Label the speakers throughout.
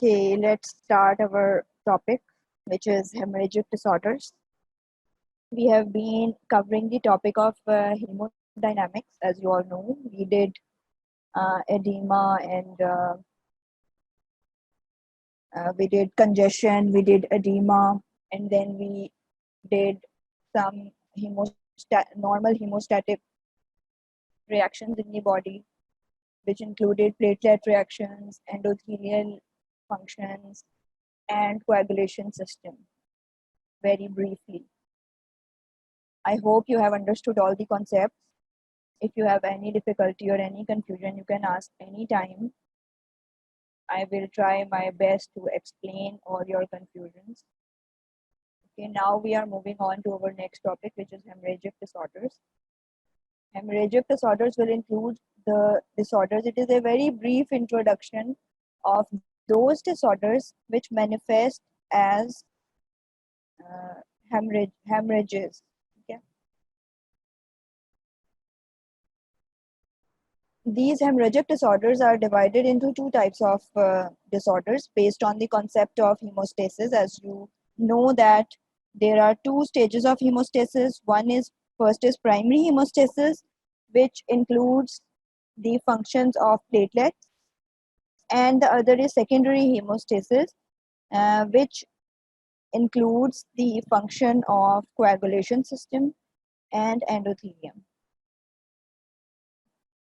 Speaker 1: Okay, let's start our topic, which is hemorrhagic disorders. We have been covering the topic of hemodynamics, as you all know. We did edema and we did congestion, we did edema, and then we did some normal hemostatic reactions in the body, which included platelet reactions, endothelial functions, and coagulation system, very briefly. I hope you have understood all the concepts. If you have any difficulty or any confusion, you can ask anytime. I will try my best to explain all your confusions. Okay, now we are moving on to our next topic, which is hemorrhagic disorders. Hemorrhagic disorders will include the disorders. It is a very brief introduction of those disorders which manifest as hemorrhages. Okay. These hemorrhagic disorders are divided into two types of disorders based on the concept of hemostasis. As you know that there are two stages of hemostasis. First is primary hemostasis, which includes the functions of platelets, and the other is secondary hemostasis, which includes the function of coagulation system and endothelium.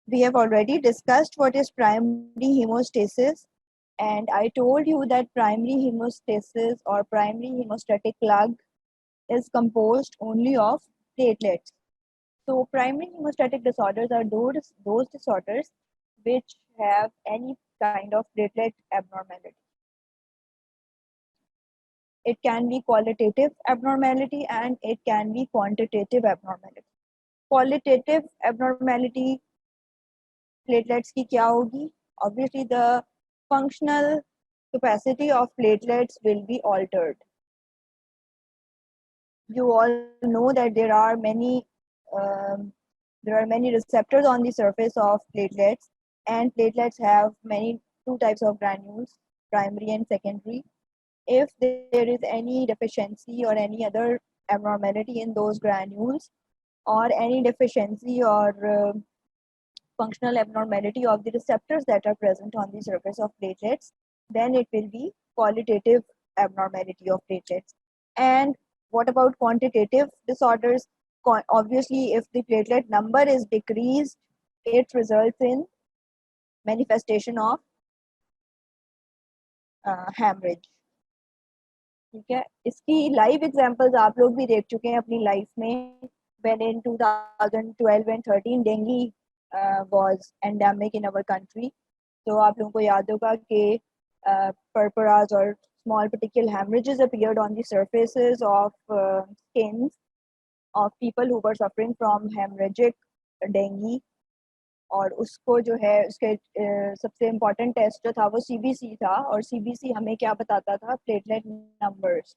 Speaker 1: We have already discussed what is primary hemostasis, and I told you that primary hemostasis or primary hemostatic plug is composed only of platelets. So primary hemostatic disorders are those disorders which have any kind of platelet abnormality. It can be qualitative abnormality and it can be quantitative abnormality. Qualitative abnormality platelets की क्या होगी? Obviously the functional capacity of platelets will be altered. You all know that there are many receptors on the surface of platelets, and platelets have two types of granules, primary and secondary. If there is any deficiency or any other abnormality in those granules, or any deficiency or functional abnormality of the receptors that are present on the surface of platelets, then it will be qualitative abnormality of platelets. And what about quantitative disorders? Obviously, if the platelet number is decreased, it results in manifestation of hemorrhage. ठीक है, इसकी live examples आप लोग भी देख चुके हैं अपनी लाइफ में. When in 2012 and 13 dengue was endemic in our country, तो आप लोगों को याद होगा कि purpuras or small particle hemorrhages appeared on the surfaces of skins of people who were suffering from hemorrhagic dengue. और उसको जो है उसके सबसे इम्पोर्टेंट टेस्ट जो था वो CBC था, और CBC हमें क्या बताता था? Platelet numbers.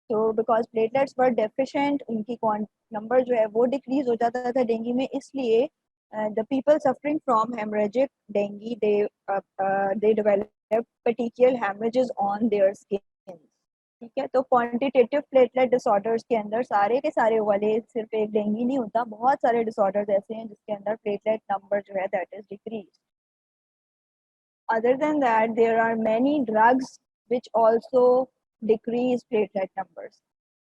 Speaker 1: तो बिकॉज प्लेटलेट्स वर डेफिशिएंट, उनकी नंबर जो है वो डिक्रीज हो जाता था डेंगू में, इसलिए the people suffering from haemorrhagic dengue they develop particular haemorrhages on their skin. ठीक है, तो क्वांटिटेटिव प्लेटलेट डिसऑर्डर्स के अंदर सारे के सारे वाले, सिर्फ एक डेंगू नहीं होता, बहुत सारे डिसऑर्डर्स ऐसे हैं जिसके अंदर प्लेटलेट नंबर जो है that is decrease. Other than that there are many drugs which also decrease platelet numbers.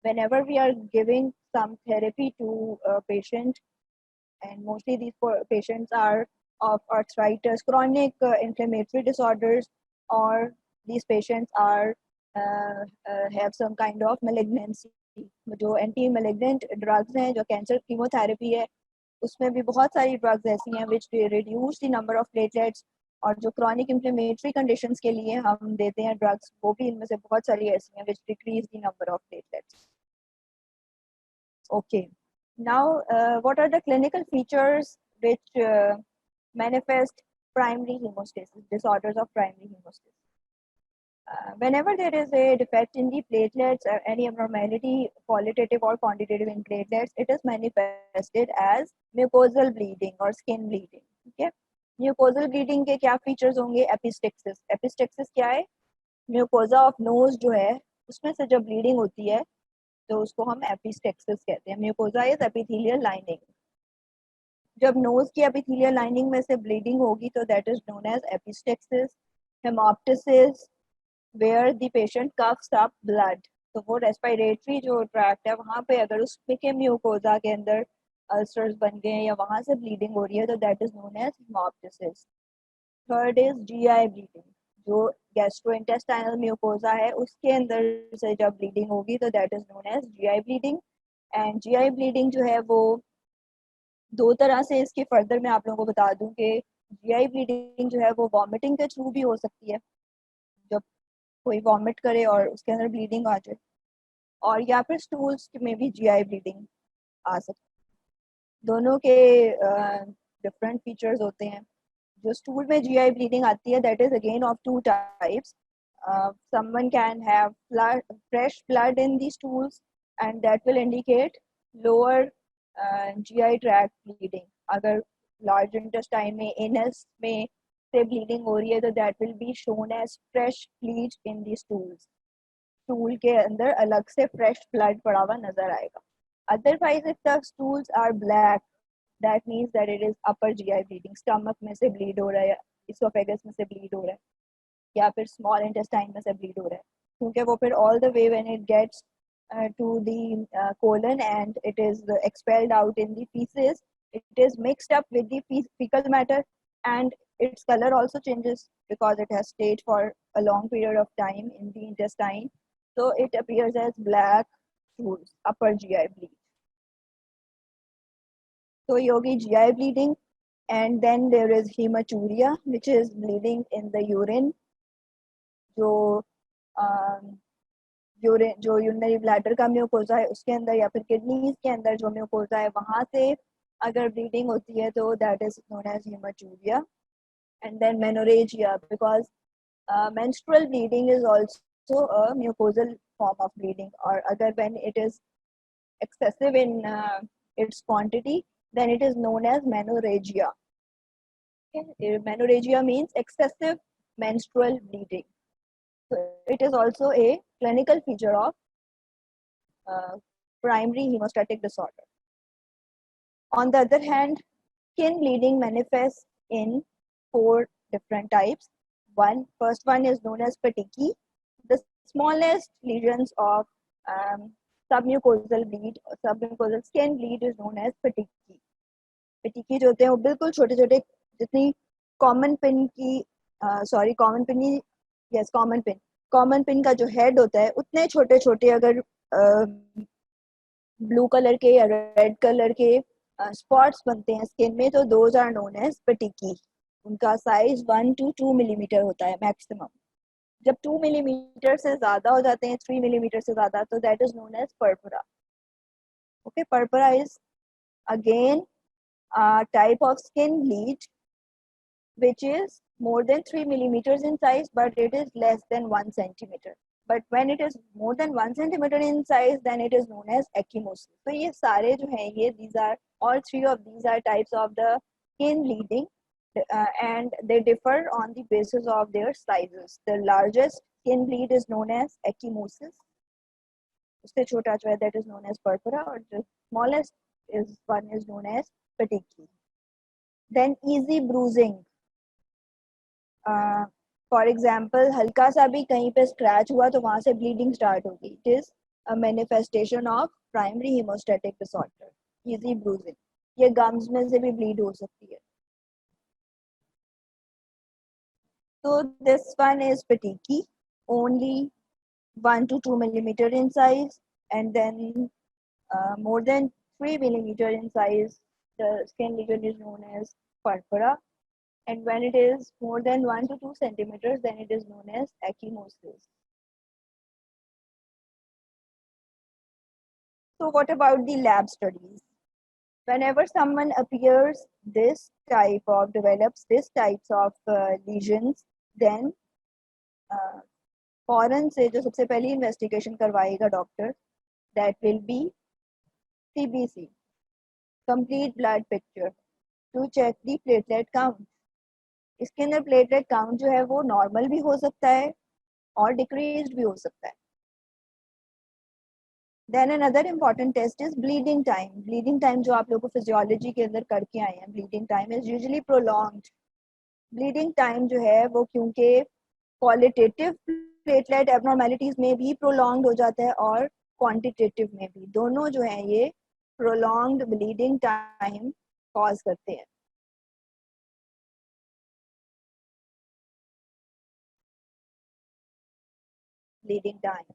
Speaker 1: Whenever we are giving some therapy to a patient, and mostly these patients are of arthritis, chronic inflammatory disorders, or these patients are have some kind of malignancy. जो anti malignant drugs हैं, जो cancer chemotherapy है, उसमें भी बहुत सारी drugs ऐसी हैं which reduce the number of platelets. और जो chronic inflammatory conditions के लिए हम देते हैं ड्रग्स, वो भी इनमें से बहुत सारी ऐसी हैं which decrease the number of platelets. Okay. Now, what are the clinical features which manifest primary hemostasis, disorders of primary hemostasis? Whenever there is a defect in the platelets, any abnormality, qualitative or quantitative in platelets, it is manifested as mucosal bleeding or skin bleeding. Okay? Mucosal bleeding के क्या features होंगे? Epistaxis. Epistaxis क्या है? Mucosa of nose जो है उसमें से जब ब्लीडिंग होती है तो उसको हम एपिस्टेक्सिस कहते हैं। Mucosa is epithelial lining. जब नोज की एपिथेलियल लाइनिंग में से ब्लीडिंग होगी तो that is known as epistaxis. Haemoptysis where the patient coughs up blood, तो वो रेस्पिरेटरी जो ट्रैक्ट है वहाँ पे अगर उसमें के म्यूकोजा के अंदर अल्सर्स बन गए हैं या वहाँ से ब्लीडिंग हो रही है तो that is known as haemoptysis. Third is GI bleeding. जो गैस्ट्रोइंटेस्टाइनल म्यूकोजा है उसके अंदर से जब ब्लीडिंग होगी तो that is known as GI bleeding. And GI bleeding जो है वो दो तरह से, इसके फर्दर मैं आप लोगों को बता दूं कि जीआई ब्लीडिंग जो है वो वॉमिटिंग के थ्रू भी हो सकती है, जब कोई वॉमिट करे और उसके अंदर ब्लीडिंग आ जाए, और या फिर स्टूल्स में भी जीआई ब्लीडिंग आ सकती है। दोनों के डिफरेंट फीचर्स होते हैं। जो स्टूल में जीआई ब्लीडिंग आती है that is again of two types. someone can have fresh blood in the stools and that will indicate lower GI tract bleeding. अगर large intestine में anus में से bleeding हो रही है तो that will be shown as fresh bleed in the stools. Stool के अंदर अलग से फ्रेश ब्लड पड़ा हुआ नजर आएगा। Otherwise if the stools are black that means that it is upper GI bleeding. Stomach में से ब्लीड हो रहा है, इसोफेगस में से ब्लीड हो रहा है, या फिर स्मॉल इंटेस्टाइन में से ब्लीड हो रहा है, क्योंकि वो फिर all the way when it gets to the colon and it is expelled out in the feces, it is mixed up with the fecal matter and its color also changes because it has stayed for a long period of time in the intestine, so it appears as black stools, upper GI bleed. So yogi GI bleeding, and then there is hematuria which is bleeding in the urine. जो urine जो urinary bladder का mucosa है उसके अंदर या फिर kidneys के अंदर जो म्यूकोजा है वहां से अगर ब्लीडिंग होती है तो that is known as hematuria. And then menorrhagia because menstrual bleeding is also a mucosal form of bleeding, or अगर when it is excessive in its quantity then it is known as menorrhagia. Okay? Menorrhagia means excessive menstrual bleeding. So it is also a clinical feature of primary hemostatic disorder. On the other hand, skin bleeding manifests in four different types. First one is known as petechiae. The smallest lesions of submucosal bleed or submucosal skin bleed is known as petechiae. Petechiae जो होते हैं वो बिल्कुल छोटे छोटे, जितनी common pin की common pin नहीं, यस कॉमन पिन का जो हेड होता है उतने छोटे छोटे अगर ब्लू कलर के या रेड कलर के स्पॉट्स बनते हैं स्किन में तो दोज आर नोन एज पेटिकी। उनका साइज 1 to 2 मिलीमीटर होता है मैक्सिमम। जब 2 मिलीमीटर से ज्यादा हो जाते हैं, 3 मिलीमीटर से ज्यादा, तो that is known as purpura. Okay, purpura is again type of skin bleed which is more than 3 millimeters in size but it is less than 1 centimeter. But when it is more than 1 centimeter in size then it is known as ecchymosis. So ये सारे जो हैं ये these are all three of these are types of the skin bleeding and they differ on the basis of their sizes. The largest skin bleed is known as ecchymosis. उससे छोटा जो है that is known as purpura और the smallest is one is known as petechiae. Then easy bruising. For example हल्का सा भी कहीं पे स्क्रैच हुआ तो वहां से ब्लीडिंग स्टार्ट होगी। It is a manifestation of primary haemostatic disorder, easy bruising. ये गम्स में से भी ब्लीड हो सकती है। तो this one is petechiae, only 1 to 2 millimeter in size, and then more than 3 millimeter in size, the skin lesion is known as purpura. And when it is more than 1 to 2 centimeters, then it is known as ecchymosis. So what about the lab studies? Whenever someone appears develops this types of lesions, then फौरन से जो सबसे पहली investigation करवाएगा doctor, that will be CBC, complete blood picture, to check the platelet count. इसके अंदर platelet count जो है वो नॉर्मल भी हो सकता है और डिक्रीज भी हो सकता है. Then another important test is bleeding time. Bleeding time जो आप लोग को फिजियोलॉजी के अंदर करके आए हैं, bleeding time is usually prolonged. Bleeding time जो है वो क्योंकि qualitative platelet abnormalities में भी prolonged हो जाता है और quantitative में भी, दोनों जो है ये prolonged bleeding time cause करते हैं. Bleeding time.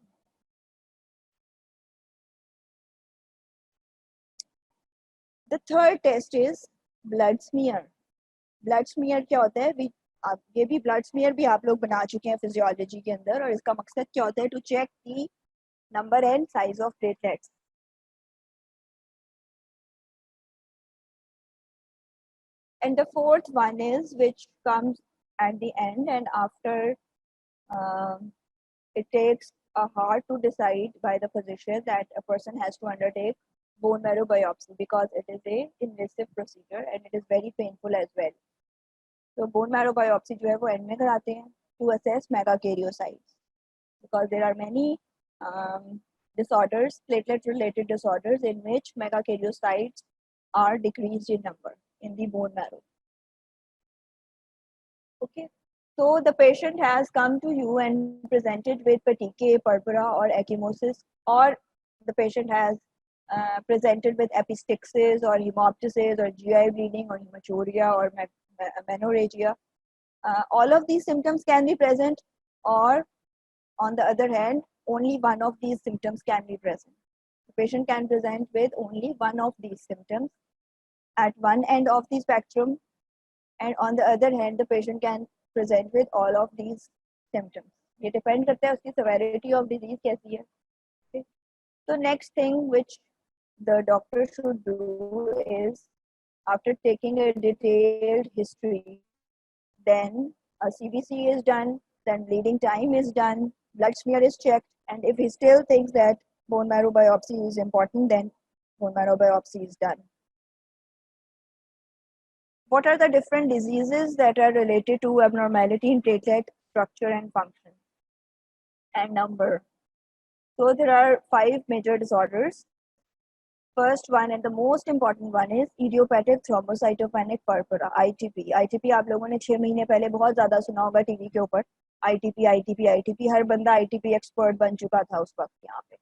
Speaker 1: The third test is blood smear. Blood smear क्या होता है? ये भी ब्लड स्मीयर भी आप लोग बना चुके हैं फिजियोलॉजी के अंदर, और इसका मकसद क्या होता है? To check the number and size of platelets. And the fourth one is which comes at the end and after it takes a hard to decide by the physician that a person has to undertake bone marrow biopsy because it is a invasive procedure and it is very painful as well. तो bone marrow biopsy जो है वो end में कराते हैं to assess megakaryocytes because there are many disorders, platelet related disorders in which megakaryocytes are decreased in number in the bone marrow. Okay, so the patient has come to you and presented with petechiae, purpura or ecchymosis, or the patient has presented with epistaxis or hemoptysis or GI bleeding or hematuria or menorrhagia. All of these symptoms can be present, or on the other hand, only one of these symptoms can be present. The patient can present with only one of these symptoms at one end of the spectrum, and on the other hand, the patient can present with all of these symptoms. ये depend करता है उसकी severity of disease कैसी है. Okay. So next thing which the doctor should do is, after taking a detailed history, then a CBC is done, then bleeding time is done, blood smear is checked, and if he still thinks that bone marrow biopsy is important, then bone marrow biopsy is done. What are the different diseases that are related to abnormality in platelet structure and function and number? So there are 5 major disorders. First one and the most important one is idiopathic thrombocytopenic purpura, ITP. ITP आप लोगों ने 6 महीने पहले बहुत ज़्यादा सुना होगा TV के ऊपर. ITP, हर बंदा ITP एक्सपर्ट बन चुका था उस वक्त यहाँ पे,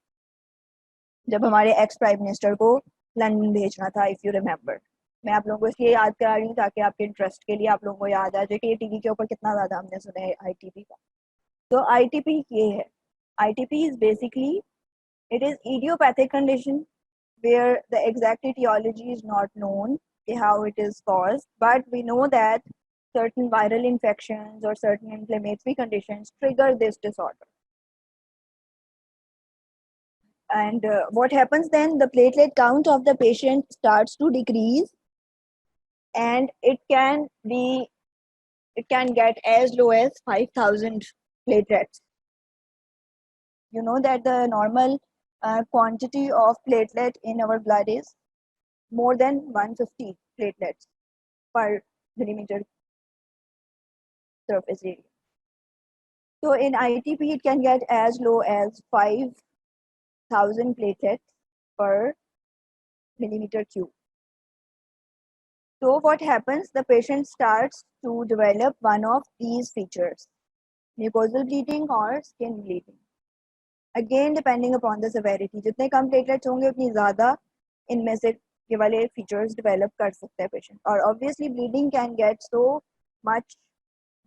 Speaker 1: जब हमारे एक्स प्राइम मिनिस्टर को लंदन भेजना था, इफ़ यू रिमेम्बर. मैं आप लोगों को इसलिए याद करा रही हूँ ताकि आपके इंटरेस्ट के लिए आप लोगों को याद आ जाए कि ये टीवी के ऊपर कितना ज़्यादा हमने सुना है ITP का. तो ITP ये है. ITP is basically, it is idiopathic condition where the exact etiology is not known, how it is caused, but we know that certain viral infections or certain inflammatory conditions trigger this disorder. And what happens then? The platelet count of the patient starts to decrease, and it can get as low as 5,000 platelets. You know that the normal quantity of platelet in our blood is more than 150 platelets per millimeter surface area. So in ITP, it can get as low as 5,000 platelets per millimeter cube. So what happens? The patient starts to develop one of these features, mucosal bleeding or skin bleeding. Again, depending upon the severity, जितने कम platelets होंगे उतनी ज़्यादा इनमें से ये वाले features develop कर सकता है patient. और obviously bleeding can get so much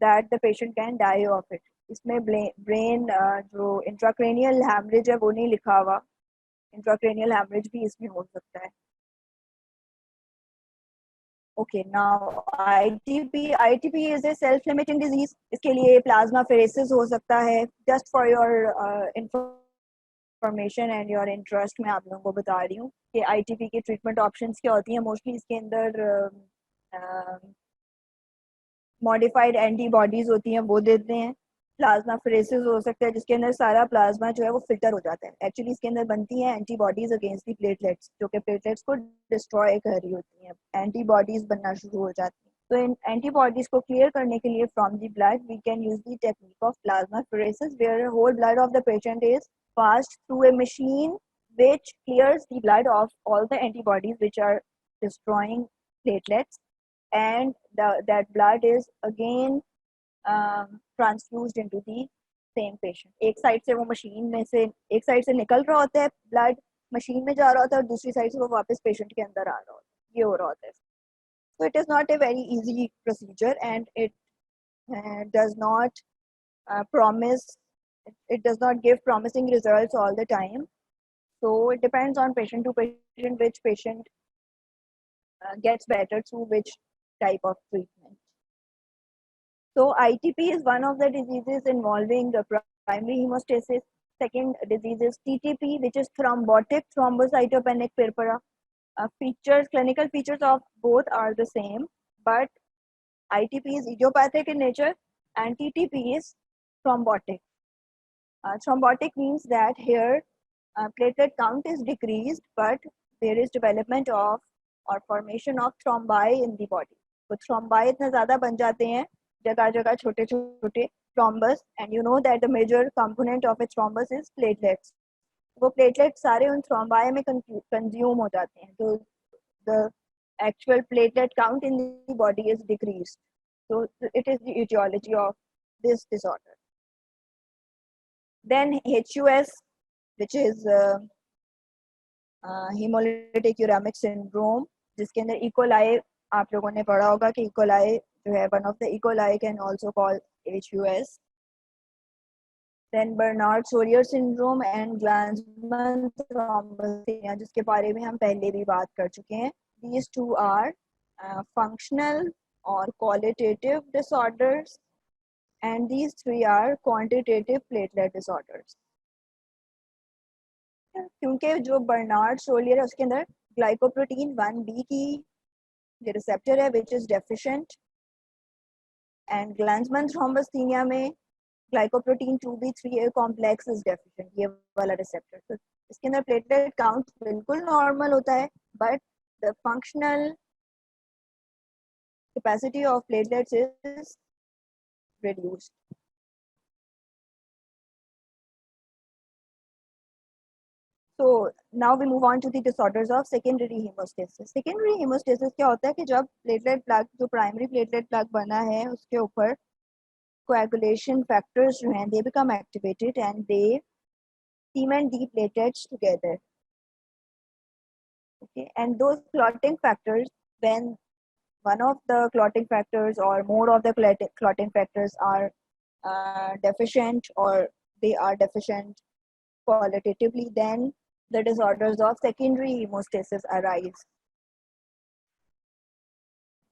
Speaker 1: that the patient can die of it. इसमें brain जो intracranial hemorrhage है वो नहीं लिखा हुआ, intracranial hemorrhage भी इसमें हो सकता है. Okay, now ITP is a self-limiting disease. इसके लिए plasmapheresis हो सकता है. Just for your information and your interest, मैं आप लोगों को बता रही हूँ कि ITP के treatment options क्या होती हैं. Mostly इसके अंदर modified antibodies होती हैं, वो देते हैं. प्लाज्माफेरेसिस हो सकता है जिसके अंदर सारा प्लाज्मा जो है वो फिल्टर हो जाता है. एक्चुअली इसके अंदर बनती हैं एंटीबॉडीज अगेंस्ट दी प्लेटलेट्स, जो कि प्लेटलेट्स को डिस्ट्रॉय कर रही होती हैं. एंटीबॉडीज बनना शुरू हो जाती हैं. तो इन एंटीबॉडीज को क्लियर करने के लिए from the blood we can use the technique of plasmapheresis where whole blood of the patient is passed through a machine which clears the blood of all the antibodies which are destroying platelets, and that blood is again transfused into the same patient. एक side से वो machine में से एक side से निकल रहा होता है ब्लड, मशीन में जा रहा होता है, और दूसरी साइड से वो वापस पेशेंट के अंदर आ रहा होता है. ये हो रहा होता है. So it is not a very easy procedure, and it does not promise, it does not give promising results all the time. So it depends on patient to patient which patient gets better through which type of treatment. So ITP is one of the diseases involving the primary hemostasis. Second disease is TTP, which is thrombotic thrombocytopenic purpura. Clinical features of both are the same, but ITP is idiopathic in nature and TTP is thrombotic. Thrombotic means that here platelet count is decreased, but there is development of or formation of thrombi in the body. तो thrombi इतने ज़्यादा बन जाते हैं जगह जगह छोटे छोटे thrombus, and you know that the major component of a thrombus is platelets. वो platelets सारे उन thrombi में consume हो जाते हैं, तो the actual platelet count in the body is decreased. So it is the etiology of this disorder. Then HUS, which is hemolytic uremic syndrome, जिसके अंदर E. coli आप लोगों ने पढ़ा होगा कि E. coli जो है one of the E. coli can also call HUS. Then Bernard-Sorier syndrome and Glanzmann thrombocythemia, जिसके बारे में हम पहले भी बात कर चुके हैं. These two are functional or qualitative disorders, and these three are quantitative platelet disorders. क्योंकि जो बर्नार्ड सोलियर है उसके अंदर ग्लाइकोप्रोटीन 1b की जो रिसेप्टर है which is deficient, and ग्लांज़मैन थ्रोम्बोसिथेमिया में glycoprotein 2b3a complex is deficient, ये वाला रिसेप्टर. तो इसके अंदर प्लेटलेट काउंट बिल्कुल नॉर्मल होता है, but the functional capacity of platelets is reduced. So now we move on to the disorders of secondary hemostasis. Secondary hemostasis क्या होता है कि जब प्लेटलेट प्लग जो प्राइमरी प्लेटलेट प्लग बना है उसके ऊपर coagulation factors जो हैं they become activated and they cement the platelets together. Okay, and those clotting factors, when one of the clotting factors or more of the clotting factors are deficient, or they are deficient qualitatively, then the disorders of secondary hemostasis arise.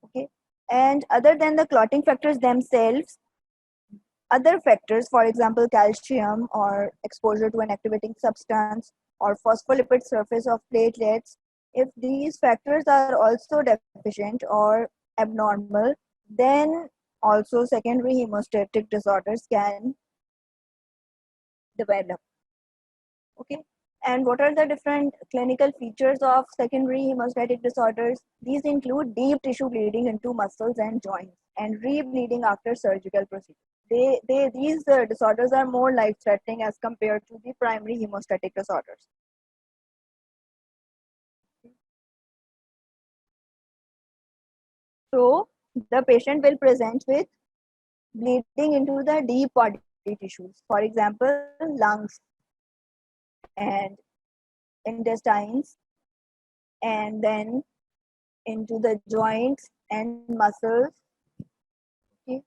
Speaker 1: Okay, and other than the clotting factors themselves, other factors, for example calcium or exposure to an activating substance or phospholipid surface of platelets, if these factors are also deficient or abnormal, then also secondary hemostatic disorders can develop. Okay, and what are the different clinical features of secondary hemostatic disorders? These include deep tissue bleeding into muscles and joints and re-bleeding after surgical procedure. These disorders are more life-threatening as compared to the primary hemostatic disorders. So the patient will present with bleeding into the deep body tissues, for example lungs and intestines, and then into the joints and muscles. Okay.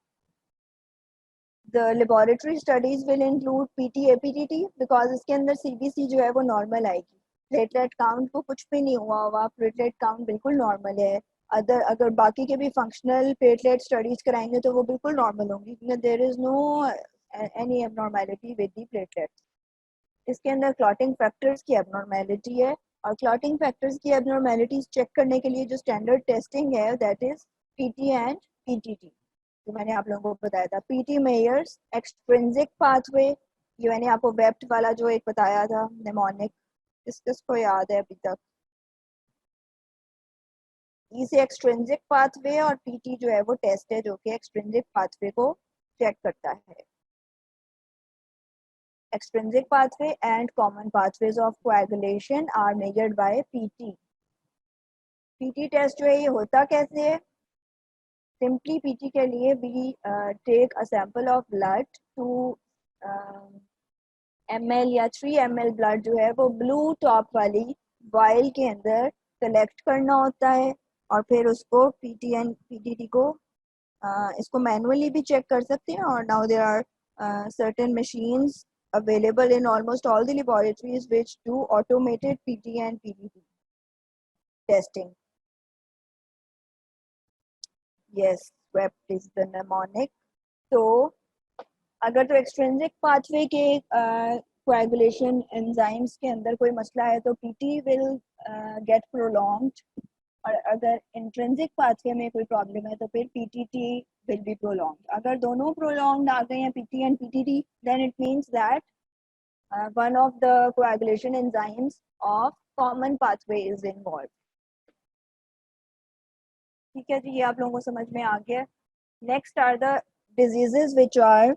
Speaker 1: The laboratory studies will include PT APTT because इसके अंदर CBC जो है वो normal आएगी. Platelet count को कुछ भी नहीं हुआ हुआ, प्लेटलेट काउंट बिल्कुल नॉर्मल है. अगर बाकी के भी फंक्शनल प्लेटलेट स्टडीज कराएंगे तो वो बिल्कुल नॉर्मल होंगी, क्योंकि there is no any abnormality with the platelets. इसके अंदर क्लॉटिंग फैक्टर्स की एबनॉर्मेलिटी है, और क्लॉटिंग फैक्टर्स की एबनॉर्मेलिटीज चेक करने के लिए जो स्टैंडर्ड टेस्टिंग है that is PT and PTT, जो मैंने आप लोगों को बताया था. PT मेयर्स एक्सट्रिंसिक पाथवे, ये मैंने आपको वेप्ट वाला जो एक बताया था निमोनिक, किसको याद है अभी तक? ई से एक्सट्रिंसिक पाथवे और पीटी जो है वो टेस्ट है जो कि एक्सट्रिंसिक पाथवे को चेक करता है. Extrinsic pathway and common pathways of coagulation are measured by PT. PT test जो है ये होता कैसे है? Simply PT के लिए we take a sample of blood to ml या 3 ml ब्लड जो है वो ब्लू टॉप वाली वाइल के अंदर कलेक्ट करना होता है और फिर उसको पीटी एंड पीटीटी को इसको मैनुअली भी चेक कर सकते हैं. और now there are certain machines available in almost all the laboratories which do automated PT and PTT testing. Yes, SWAP is the mnemonic. तो अगर तो एक्सट्रिंसिक पाथवे के कोएगुलेशन एंजाइम्स के अंदर कोई मसला है तो पीटी विल गेट प्रोलॉन्ग्ड, और अगर इंट्रिंसिक पाथवे में कोई प्रॉब्लम है तो फिर पीटीटी विल बी प्रोलॉन्ग्ड. अगर दोनों प्रोलॉन्ग्ड आ गए हैं PT and PTT then it means that one of the coagulation enzymes of common pathway is involved. ठीक है जी, ये आप लोगों को समझ में आ गया. Next are the diseases which are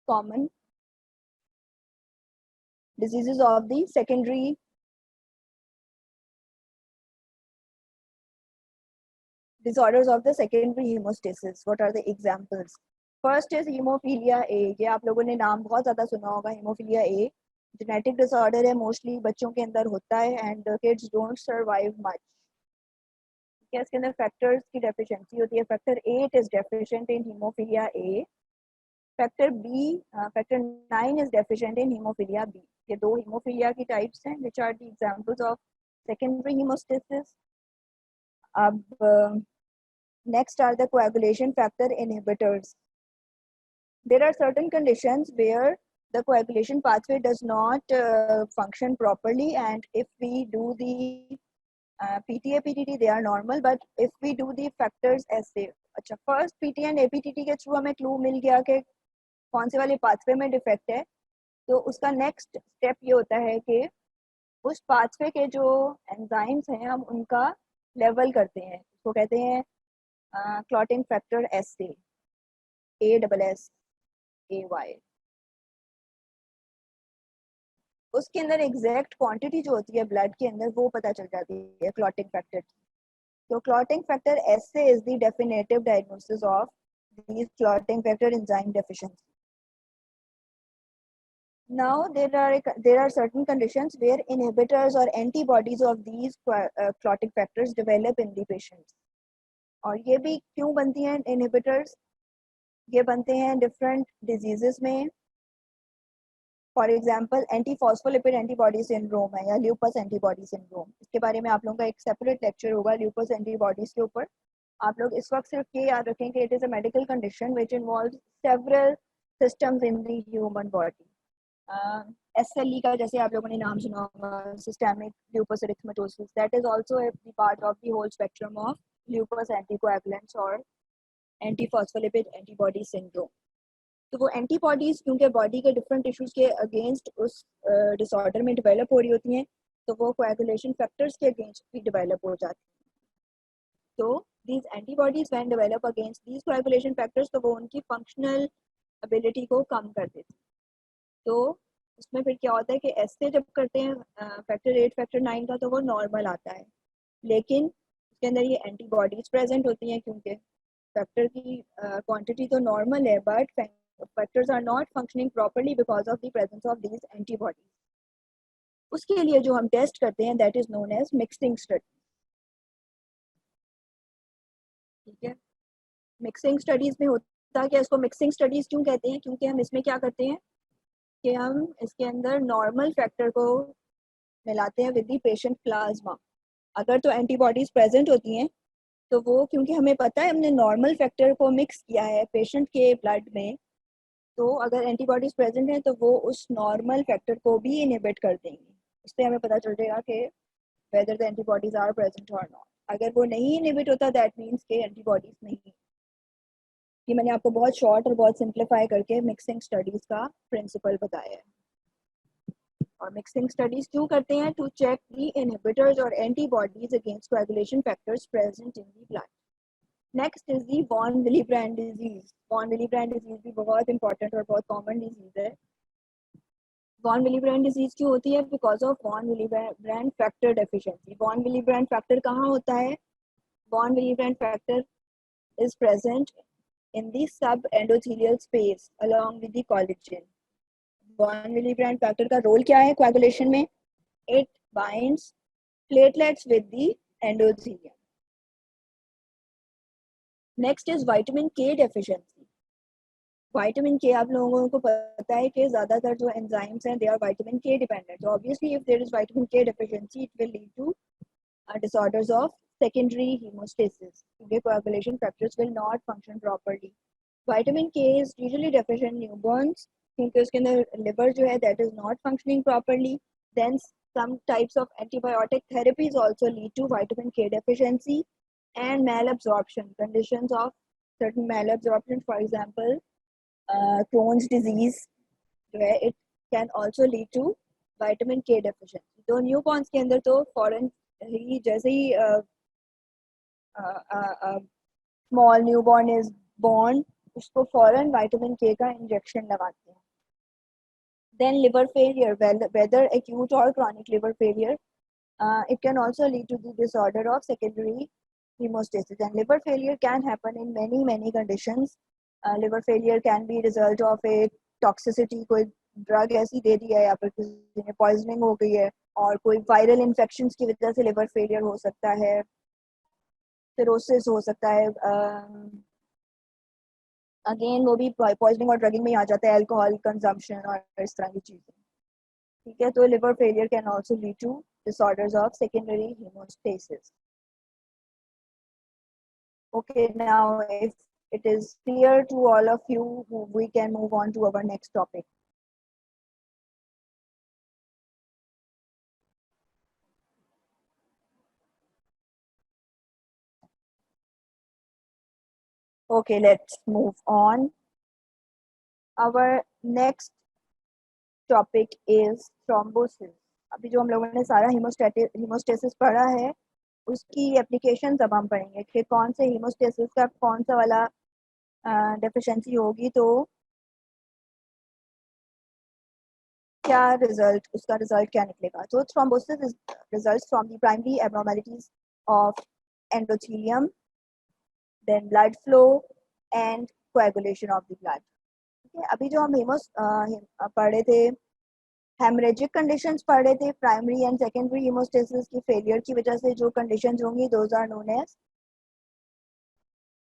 Speaker 1: common diseases of the secondary disorders of the secondary hemostasis. What are the examples? First is hemophilia A. ये आप लोगों ने नाम बहुत ज़्यादा सुना होगा. hemophilia A जेनेटिक डिसऑर्डर है, मोस्टली बच्चों के अंदर होता है and kids don't survive much. इसके अंदर फैक्टर्स की डेफिशिएंसी होती है. Factor 8 is deficient in hemophilia A. Factor 9 is deficient in hemophilia B. ये दो हीमोफीलिया की टाइप्स हैं which are the examples of secondary hemostasis. अब next are the coagulation factor inhibitors. There are certain conditions where the coagulation pathway does not function properly, and if we do the PTA, PTT, they are normal, but if we do the factors ऐसे, अच्छा first PT and APTT के through हमें clue मिल गया कि कौन से वाले pathway में डिफेक्ट है, तो उसका नेक्स्ट स्टेप ये होता है कि उस पाथवे के जो एंजाइम्स हैं हम उनका लेवल करते हैं. उसको कहते हैं क्लॉटिंग फैक्टर एस से ASSAY. उसके अंदर एग्जैक्ट क्वांटिटी जो होती है ब्लड के अंदर वो पता चल जाती है क्लॉटिंग फैक्टर की. तो clotting factor SA is the definitive diagnosis of these clotting factor enzyme deficiency. Now there are certain conditions where inhibitors or antibodies of these clotting factors develop in the patients. और ये भी क्यों बनती हैं inhibitors? ये बनते हैं different diseases में. For example anti phospholipid antibody syndrome है या ल्यूपस एंटीबॉडी सिंड्रोम. इसके बारे में आप लोगों का एक सेपरेट लेक्चर होगा ल्यूपस एंटीबॉडीज के ऊपर. आप लोग इस वक्त सिर्फ ये याद रखें कि it is a medical condition which involves several systems in the human body. SLE का जैसे आप लोगों ने नाम सुना होगा, systemic lupus erythematosus, that is also a part of the whole spectrum of lupus anticoagulants और एंटी फॉस्फोलिपिड एंटीबॉडी सिंड्रोम. तो वो एंटीबॉडीज क्योंकि बॉडी के डिफरेंट टिश्यूज के अगेंस्ट उस डिसऑर्डर में डेवलप हो रही होती हैं, तो वो कोएगुलेशन फैक्टर्स के अगेंस्ट भी डेवलप हो जाती हैं. तो these antibodies when develop against these coagulation factors तो वो उनकी फंक्शनल एबिलिटी को कम कर देती है. तो उसमें फिर क्या होता है कि ऐसे जब करते हैं फैक्टर 8 फैक्टर 9 का तो वो नॉर्मल आता है, लेकिन उसके अंदर ये एंटीबॉडीज प्रेजेंट होती हैं क्योंकि फैक्टर की क्वांटिटी तो नॉर्मल है but factors are not functioning properly because of the presence of these antibodies. उसके लिए जो हम टेस्ट करते हैं that is known as mixing study. ठीक है, मिक्सिंग स्टडीज में होता है कि इसको मिक्सिंग स्टडीज क्यों कहते हैं? क्योंकि हम इसमें क्या करते हैं कि हम इसके अंदर नॉर्मल फैक्टर को मिलाते हैं विद द पेशेंट प्लाज्मा. अगर तो एंटीबॉडीज प्रेजेंट होती हैं तो वो क्योंकि हमें पता है हमने नॉर्मल फैक्टर को मिक्स किया है पेशेंट के ब्लड में, तो अगर एंटीबॉडीज प्रेजेंट हैं तो वो उस नॉर्मल फैक्टर को भी इनहिबिट कर देंगे. इससे हमें पता चल जाएगा कि whether the antibodies are present और नॉट. अगर वो नहीं इनहिबिट होता दैट मींस के एंटीबॉडीज नहीं. ये मैंने आपको बहुत शॉर्ट और बहुत सिंप्लीफाई करके मिक्सिंग स्टडीज का प्रिंसिपल बताया है. और मिक्सिंग स्टडीज क्यों करते हैं? टू चेक द इनहिबिटर्स और antibodies against coagulation factors present in the blood. Next is the von Willebrand disease. Von Willebrand disease भी बहुत इंपॉर्टेंट और बहुत कॉमन डिजीज है। वॉन विलीब्रैंड डिजीज क्यों होती है? Because of von Willebrand factor deficiency. Von Willebrand factor कहाँ होता है? Von Willebrand factor is present in the subendothelial space along with the collagen. Von Willebrand factor का रोल क्या है coagulation में? It binds platelets with the endothelium. Next is vitamin K deficiency. Vitamin K आप लोगों को पता है कि ज़्यादातर जो enzymes हैं they are vitamin K dependent. So obviously if there is vitamin K deficiency it will lead to disorders of secondary hemostasis. The coagulation factors will not function properly. Vitamin K is usually deficient in newborns क्योंकि उसके अंदर liver जो है that is not functioning properly. Then some types of antibiotic therapies also lead to vitamin K deficiency and malabsorption. Conditions of certain malabsorption, for example, Crohn's disease, जो है it can also lead to vitamin K deficiency. तो newborns के अंदर तो foreign ही जैसे ही small newborn is born उसको फौरन vitamin K का इंजेक्शन लगाते हैं. Then liver failure, whether acute or chronic liver failure, it can also lead to the disorder of secondary hemostasis. And liver failure can happen in many conditions. Liver failure can be result of a toxicity, कोई drug ऐसी दे दी है या फिर किसी ने poisoning हो गई है, और कोई वायरल इन्फेक्शंस की वजह से लिवर फेलियर हो सकता है, सिरोसिस हो सकता है. अगेन वो भी पॉइजनिंग और ड्रगिंग में ही आ जाता है, अल्कोहल कंजम्पशन और इस तरह की चीजें. ठीक है, तो liver failure can also lead to disorders of secondary hemostasis. Okay, now if it is clear to all of you, we can move on to our next topic. Okay, let's move on. Our next topic is thrombosis. अभी जो हम लोगों ने सारा hemostasis पढ़ा है उसकी application अब हम पढ़ेंगे कि कौन से hemostasis का कौन सा वाला डेफिशिएंसी होगी तो क्या रिजल्ट, उसका रिजल्ट क्या निकलेगा. तो thrombosis is results from the primary abnormalities of endothelium, then blood flow and coagulation of the blood. Okay, अभी जो हम पढ़ रहे थे हेमरेजिक कंडीशंस पढ़ रहे थे, प्राइमरी एंड सेकेंडरी हीमोस्टेसिस की फेलियर की वजह से जो कंडीशंस होंगी those are known as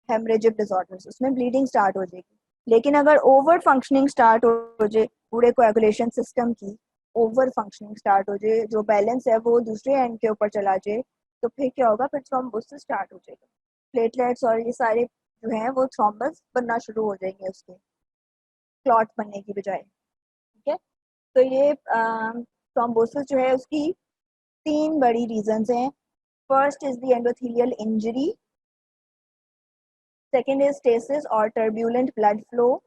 Speaker 1: hemorrhagic disorders. उसमें ब्लीडिंग स्टार्ट हो जाएगी, लेकिन अगर ओवर फंक्शनिंग स्टार्ट हो जाए पूरे कोएगुलेशन सिस्टम की, ओवर फंक्शनिंग स्टार्ट हो जाए, जो बैलेंस है वो दूसरे एंड के ऊपर चला जाए, तो फिर क्या होगा, फिर थ्रोम्बोसिस स्टार्ट हो जाएगा. प्लेटलेट्स और ये सारे जो हैं वो थ्रोम्बस बनना शुरू हो जाएंगे उसके क्लॉट बनने की बजाय. ठीक है, तो ये थ्रोम्बोसिस जो है उसकी 3 बड़ी रीजंस हैं. First is the endothelial injury, second is stasis और turbulent blood flow,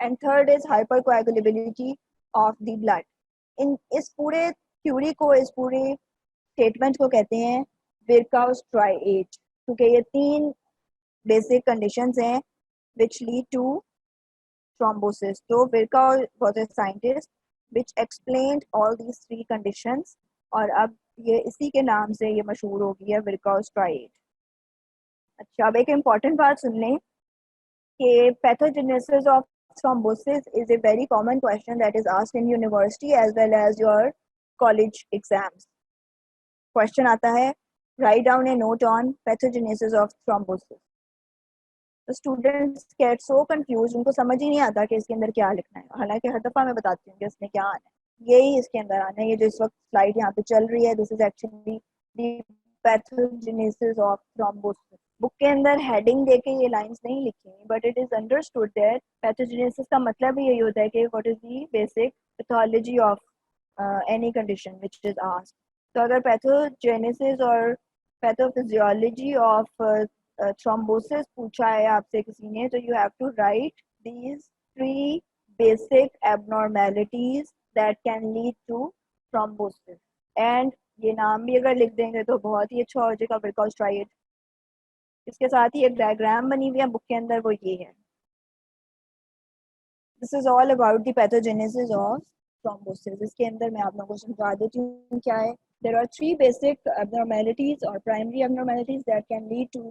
Speaker 1: and third is hypercoagulability of the blood. इस पूरे थ्योरी को, इस पूरे स्टेटमेंट को कहते हैं विरकाउस ट्राइएट, क्योंकि ये 3 बेसिक कंडीशंस हैं which lead to thrombosis. So Virchow was a scientist which explained all these 3 conditions, और अब ये इसी के नाम से ये मशहूर हो गई है Virchow's triad. अच्छा, अब एक इम्पॉर्टेंट बात सुन लें कि pathogenesis of thrombosis is a very common question that is asked in university as well as your college exams. Question आता है, write down a note on pathogenesis of thrombosis. तो students get so confuse, उनको समझ ही नहीं आता कि इसके अंदर क्या लिखना है. हालांकि हर दफ़ा मैं बताती हूँ कि इसमें क्या आना है, यही इसके अंदर आना है. ये जो इस वक्त स्लाइड यहाँ पे चल रही है, this is actually the pathogenesis of thrombosis. Book के अंदर हेडिंग देके ये लाइंस नहीं लिखी, but it is understood that pathogenesis का मतलब ही यही होता है कि what is the basic pathology of any condition which is asked. तो अगर पैथोजेनेसिस और पैथोफिजियोलॉजी ऑफ thrombosis पूछा है आपसे किसी ने, तो you have to write these 3 basic abnormalities that can lead to thrombosis. And ये नाम भी अगर लिख देंगे तो बहुत ही अच्छा हो जाएगा, बिकॉज ट्राई इट। इसके साथ ही एक डायग्राम बनी हुई है बुक के अंदर, वो ये है। This is all about the pathogenesis of thrombosis। इसके अंदर मैं आप लोगों को समझा देती हूँ क्या है। There are three basic abnormalities or primary abnormalities that can lead to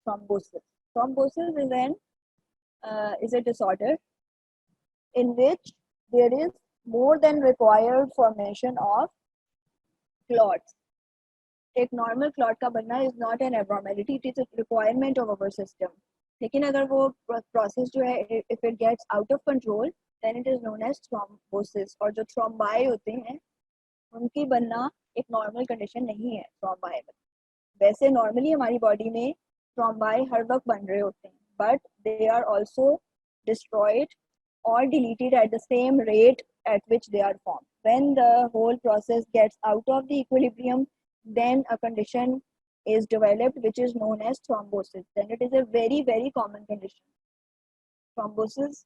Speaker 1: thrombosis. Thrombosis is a disorder in which there is more than required formation of clots. एक नॉर्मल क्लॉट का बनना is not an abnormality, it is a requirement of our system. लेकिन अगर वो process जो है if it gets out of control then it is known as thrombosis. और जो थ्रोम्बाई होते हैं उनकी बनना एक नॉर्मल कंडीशन नहीं है थ्रोम्बाई में। वैसे नॉर्मली हमारी बॉडी में थ्रोम्बाई हर वक्त बन रहे होते हैं, but they are also destroyed or deleted at the same rate at which they are formed. When the whole process gets out of the equilibrium, then a condition is developed which is known as thrombosis. Then it is a very, very common condition. Thrombosis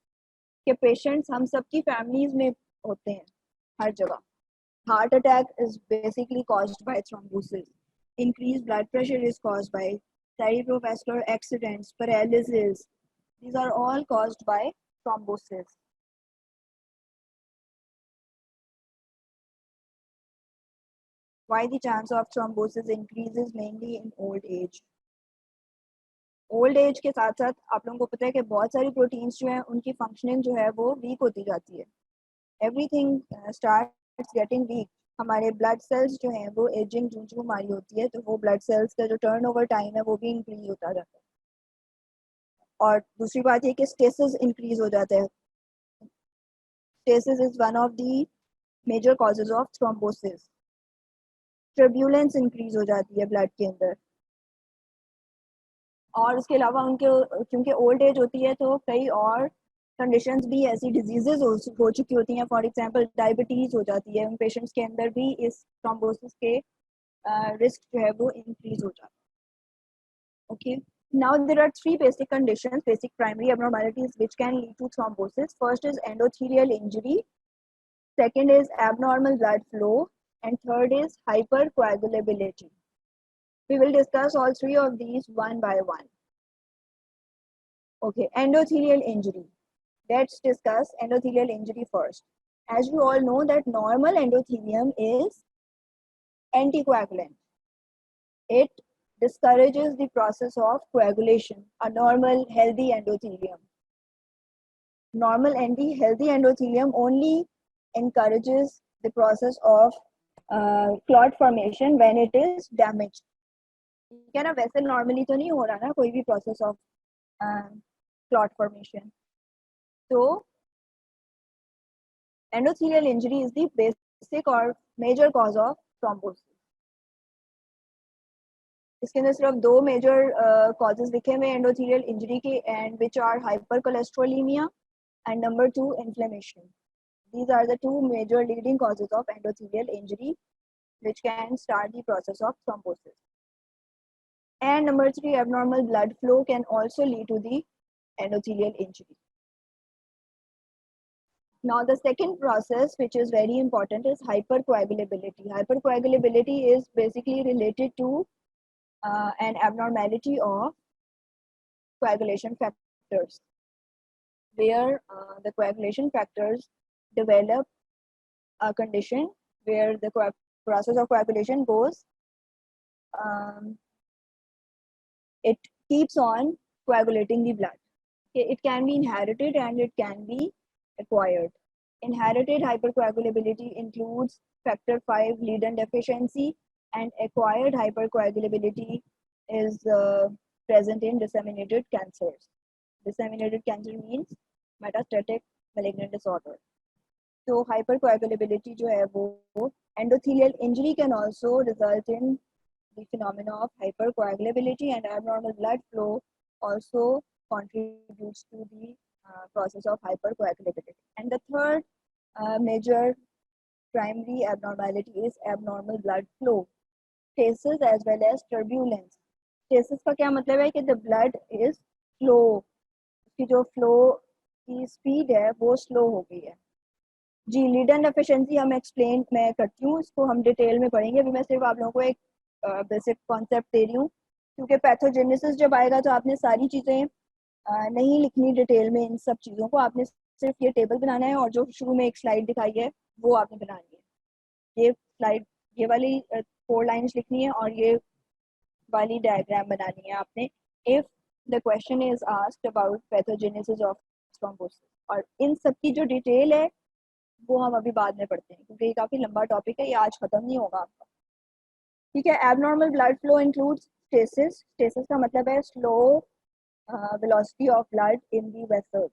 Speaker 1: के patients हम सबकी families में होते हैं हर जगह। Heart attack is basically caused by thrombosis. Increased blood pressure is caused by cerebrovascular accidents, paralysis. These are all caused by thrombosis. Why the chance of thrombosis increases mainly in old age? Old age के साथ साथ आप लोगों को पता है कि बहुत सारी प्रोटीन्स जो हैं उनकी फंक्शनिंग जो है वो वीक होती जाती है। Everything starts getting weak. हमारे ब्लड सेल्स जो हैं वो एजिंग जो जो हमारी होती है तो वो ब्लड सेल्स का जो टर्नओवर टाइम है वो भी इंक्रीज होता जाता है। और दूसरी बात ये कि स्टेसिस इंक्रीज हो जाता है। Stasis is one of the major causes of thrombosis. Turbulence increase हो जाती है ब्लड के अंदर। और उसके अलावा उनके क्योंकि ओल्ड एज होती है तो कई और कंडीशंस भी ऐसी डिजीजेज हो चुकी होती हैं। फॉर एग्जांपल डायबिटीज हो जाती है, उन पेशेंट्स के अंदर भी इस थ्रोम्बोसिस के रिस्क जो है वो इंक्रीज हो जाता है। Okay, now there are three basic conditions, basic primary abnormalities which can lead to thrombosis. First is endothelial injury, second is abnormal blood flow, and third is hypercoagulability. We will discuss all three of these one by one. Okay, endothelial injury. Let's discuss endothelial injury first. As you all know that normal endothelium is anticoagulant. It discourages the process of coagulation, a normal healthy endothelium. Normal healthy endothelium only encourages the process of clot formation when it is damaged. क्या ना वैसे normally तो नहीं हो रहा ना कोई भी process of clot formation. So endothelial injury is the basic or major cause of thrombosis. इसके अंदर सिर्फ दो मेजर कॉजेज लिखे हुए एंडोथेलियल इंजरी के, and which are hypercholesterolaemia and number 2 inflammation. These are the two major leading causes of endothelial injury which can start the process of thrombosis. And number 3, abnormal blood flow can also lead to the endothelial injury. Now the second process which is very important is hypercoagulability. Hypercoagulability is basically related to an abnormality of coagulation factors, where the coagulation factors develop a condition where the process of coagulation goes, it keeps on coagulating the blood. It can be inherited and it can be acquired. Inherited hypercoagulability includes factor 5 Leiden deficiency, and acquired hypercoagulability is present in disseminated cancers. Disseminated cancer means metastatic malignant disorder. So hypercoagulability जो है वो endothelial injury can also result in the phenomena of hypercoagulability, and abnormal blood flow also contributes to the process of hypercoagulability. And the third major primary abnormality is abnormal blood flow, stasis as well as turbulence. Stasis का क्या मतलब है कि the blood is slow, उसकी जो flow की speed है वो slow हो गई है. जी, लीडन डेफिशिएंसी हम एक्सप्लेन मैं करती हूँ, इसको हम डिटेल में पढ़ेंगे। अभी मैं सिर्फ आप लोगों को एक बेसिक कॉन्सेप्ट दे रही हूँ, क्योंकि पैथोजेनेसिस जब आएगा तो आपने सारी चीज़ें नहीं लिखनी डिटेल में। इन सब चीज़ों को आपने सिर्फ ये टेबल बनाना है, और जो शुरू में एक स्लाइड दिखाई है वो आपने बनानी है। ये स्लाइड, ये वाली 4 लाइन्स लिखनी है और ये वाली डायग्राम बनानी है आपने। If the question is asked about pathogenesis of thrombosis, और इन सब की जो डिटेल है वो हम अभी बाद में पढ़ते हैं, क्योंकि ये काफ़ी लंबा टॉपिक है, ये आज ख़त्म नहीं होगा आपका। ठीक है। Abnormal blood flow includes stasis. Stasis का मतलब है slow velocity of blood in the vessels,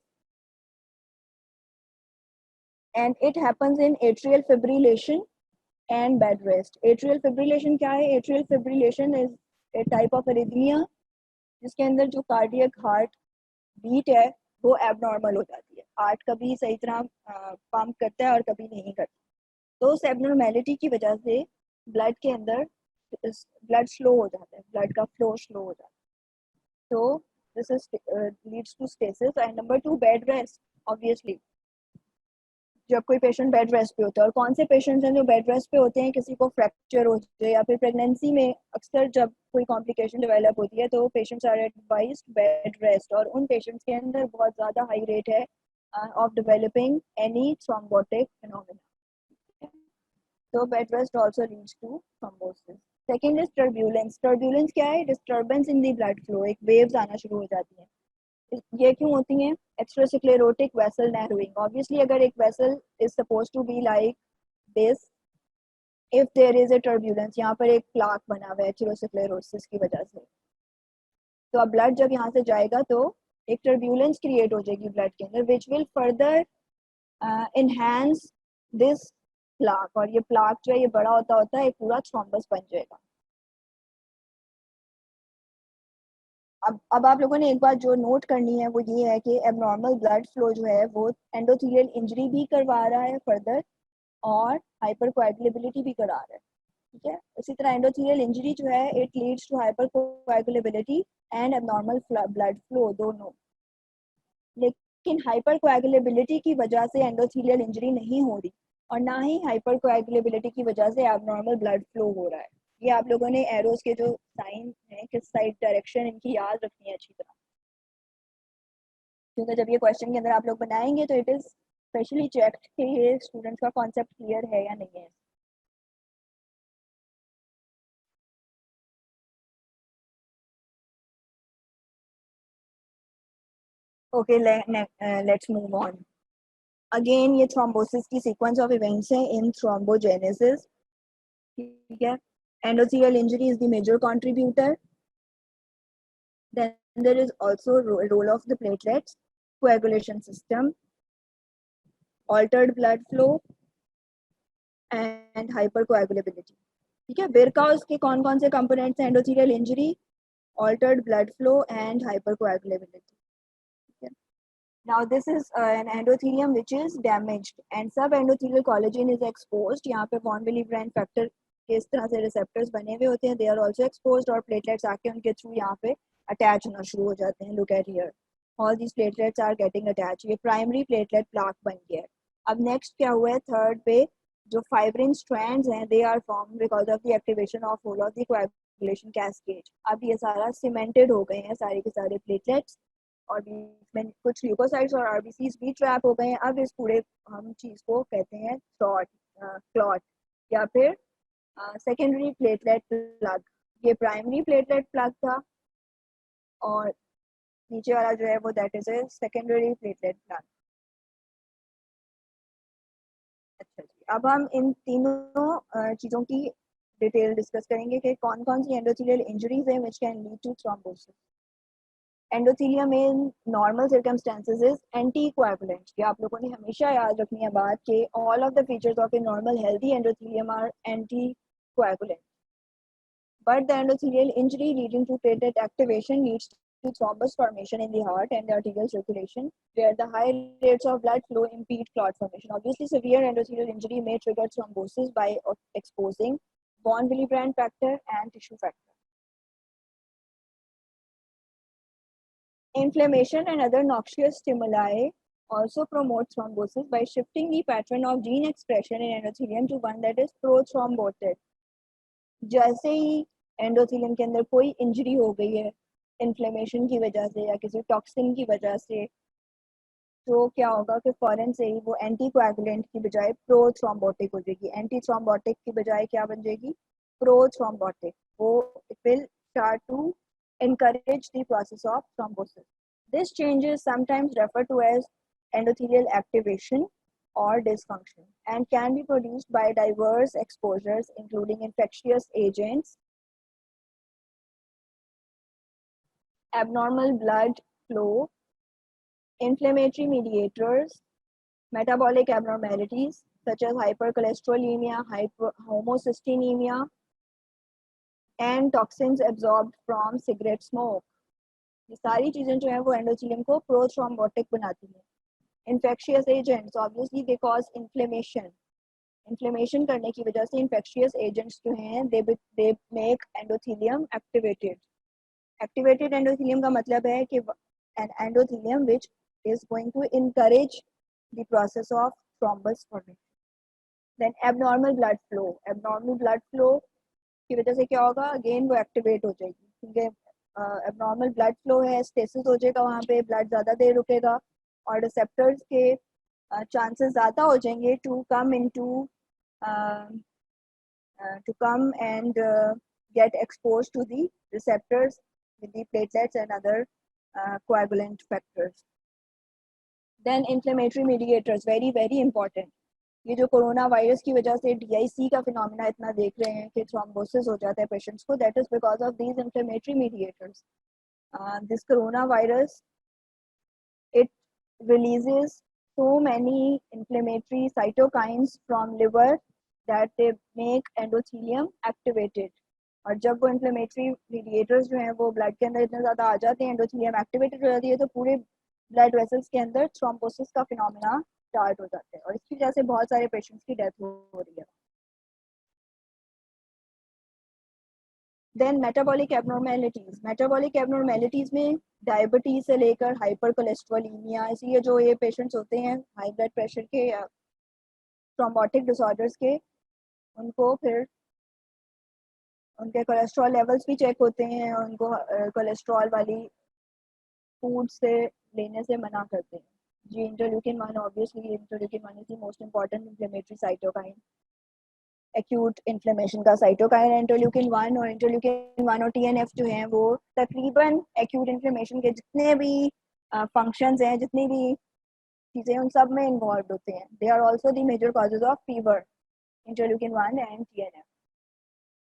Speaker 1: and it happens in atrial fibrillation and bed rest. Atrial fibrillation क्या है? Atrial fibrillation is a type of arrhythmia जिसके अंदर जो cardiac heart beat है वो एबनॉर्मल हो जाती है। हार्ट कभी सही तरह पंप करता है और कभी नहीं करता। तो उस एबनॉर्मेलिटी की वजह से ब्लड के अंदर ब्लड स्लो हो जाता है, ब्लड का फ्लो स्लो हो जाता है। तो this is leads to stasis. And number 2, bed rest. Obviously जब कोई पेशेंट बेड रेस्ट पे होता है, और कौन से पेशेंट्स हैं जो बेड रेस्ट पे होते हैं? किसी को फ्रैक्चर हो जाए या फिर प्रेगनेंसी में अक्सर जब कोई कॉम्प्लिकेशन डेवलप होती है तो patients are advised bed rest, और उन पेशेंट्स के अंदर बहुत ज़्यादा हाई रेट है of developing any thrombotic phenomena. तो bed rest also leads to thrombosis. Second is turbulence. Turbulence क्या है? Disturbance in the blood flow. एक वेव्स आना शुरू हो जाती है। ये क्यों होती हैं? एक्स्ट्रास्क्लेरोटिक वेसल नैरोइंग। ऑब्वियसली अगर एक vessel is suppose to be like this, if there is a turbulence, यहाँ पर एक प्लाक बना हुआ है एथेरोस्क्लेरोसिस की वजह से, तो अब ब्लड जब यहाँ से जाएगा तो एक टर्ब्यूलेंस क्रिएट हो जाएगी ब्लड के अंदर, which will further enhance this plaque, और ये प्लाक जो है ये बड़ा होता होता है एक पूरा थ्रोम्बस बन जाएगा। अब आप लोगों ने एक बात जो नोट करनी है वो ये है कि एबनॉर्मल ब्लड फ्लो जो है वो एंडोथेलियल इंजरी भी करवा रहा है फर्दर, और हाइपरकोएगुलेबिलिटी भी करा रहा है। ठीक है। इसी तरह एंडोथेलियल इंजरी जो है it leads to hypercoagulability and abnormal blood flow दोनों। लेकिन हाइपरकोएगुलेबिलिटी की वजह से एंडोथेलियल इंजरी नहीं हो रही, और ना ही हाइपरकोएगुलेबिलिटी की वजह से एबनॉर्मल ब्लड फ्लो हो रहा है। ये आप लोगों ने एरोस के जो साइन है किस साइड डायरेक्शन, इनकी याद रखनी है अच्छी तरह, क्योंकि जब ये क्वेश्चन के अंदर आप लोग बनाएंगे तो इट इज स्पेशली चेक्ड कि ये स्टूडेंट्स का कॉन्सेप्ट क्लियर है या नहीं है। Okay, let's move on. Again ये थ्रोम्बोसिस की सीक्वेंस ऑफ इवेंट्स है इन थ्रोम्बोजेनेसिस। ठीक है। Endothelial injury is the major contributor. Then there is also role of the platelets, coagulation system, altered blood flow and hypercoagulability. ठीक है। बेरकाउज के कौन कौन से कंपोनेंट्स हैं? Endothelial injury, altered blood flow and hypercoagulability. Okay. Now this is an endothelium which is damaged and subendothelial collagen is exposed. यहाँ पे von Willebrand factor के इस तरह से receptors बने हुए होते हैं, they are also exposed, और platelets आके उनके थ्रू यहाँ पे अटैच होना शुरू हो जाते हैं। Look at here, all these platelets are getting attached. ये primary platelet plaque बन गया है। अब next क्या हुआ है? थर्ड पे जो fibrin strands हैं they are formed because of the activation of whole of the coagulation cascade. अब ये सारा cemented हो गए हैं सारे के सारे platelets, और बीच में कुछ ल्यूकोसाइट्स और आरबीसीज भी ट्रैप हो गए हैं। अब इस पूरे हम चीज को कहते हैं क्लॉट या फिर सेकेंडरी प्लेटलेट प्लग। ये प्राइमरी प्लेटलेट प्लग था, और नीचे वाला जो है वो that is a secondary platelet plug. अच्छा जी, अब हम इन तीनों चीज़ों की डिटेल डिस्कस करेंगे कि कौन कौन सी एंडोथेलियल इंजरीज हैं which can lead to thrombosis. Endothelium in normal circumstances is anticoagulant. ये आप लोगों ने हमेशा याद रखनी है बात कि all of the features of a normal healthy endothelium are anticoagulant, but the endothelial injury leading to platelet activation leads to thrombus formation in the heart and the arterial circulation, where the high rates of blood flow impede clot formation. Obviously, severe endothelial injury may trigger thrombosis by exposing von Willebrand factor and tissue factor. Inflammation and other noxious stimuli also promotes thrombosis by shifting the pattern of gene expression in endothelium to one that is prothrombotic. जैसे ही endothelium के अंदर कोई injury हो गई है inflammation की वजह से या किसी टॉक्सिन की वजह से, तो क्या होगा कि फौरन से ही वो एंटी कोएगुलेंट की बजाय प्रो थ्रोम्बोटिक हो जाएगी, एंटी थ्रोम्बोटिक की बजाय क्या बन जाएगी, प्रो थ्रोम्बोटिक. वो it will start to encourage the process of thrombosis. This change is sometimes referred to as endothelial activation or dysfunction and can be produced by diverse exposures including infectious agents, abnormal blood flow, inflammatory mediators, metabolic abnormalities such as hypercholesterolemia, homocystinemia, and toxins absorbed from cigarette smoke. ये सारी चीजें जो है वो endothelium को prothrombotic बनाती हैं. Infectious agents obviously they cause inflammation. Inflammation करने की वजह से इन्फेक्शियस एजेंट्स जो हैं they make endothelium activated. Activated endothelium का मतलब है कि an endothelium which is going to encourage the process of thrombus formation. Then abnormal blood flow. Abnormal blood flow की वजह से क्या होगा, अगेन वो एक्टिवेट हो जाएगी क्योंकि एबनॉर्मल ब्लड फ्लो है, स्टेसिस हो जाएगा, वहाँ पे ब्लड ज़्यादा देर रुकेगा और रिसेप्टर्स के चांसेस ज़्यादा हो जाएंगे to come into to come and get exposed to the receptors with the platelets and other coagulant factors. Then inflammatory mediators, very very important. ये जो कोरोना वायरस की वजह से DIC का फिनोमिना इतना देख रहे हैं कि थ्रोम्बोसिस हो जाता है पेशेंट्स को, that is because of these inflammatory mediators. This corona virus it releases so many inflammatory cytokines from liver that they make endothelium activated. और जब वो inflammatory mediators जो हैं वो ब्लड के अंदर इतने ज़्यादा आ जाते हैं, एंडोथेलियम एक्टिवेटेड हो जाती है, तो पूरे ब्लड वेसल्स के अंदर थ्रोम्बोसिस का फिनोमिना स्टार्ट हो जाते हैं और इसकी वजह से बहुत सारे पेशेंट्स की डेथ हो रही है. Then metabolic abnormalities. Metabolic abnormalities में डायबिटीज से लेकर हाइपर कोलेस्ट्रोलीमिया, इसलिए जो ये पेशेंट्स होते हैं हाई ब्लड प्रेशर के या थ्रोम्बोटिक डिसऑर्डर्स के, उनको फिर उनके कोलेस्ट्रॉल लेवल्स भी चेक होते हैं और उनको कोलेस्ट्रॉल वाली फूड से लेने से मना करते हैं. जी, interleukin 1, obviously interleukin 1 is the most important inflammatory cytokine. Acute inflammation का साइटोकाइन इंटरल्यूकिन 1, और इंटरल्यूकिन 1 और TNF जो हैं वो तकरीबन एक्यूट इन्फ्लेमेशन के जितने भी फंक्शंस हैं, जितनी भी चीज़ें, उन सब में इन्वॉल्व होते हैं. They are also the major causes of fever, interleukin 1 and TNF.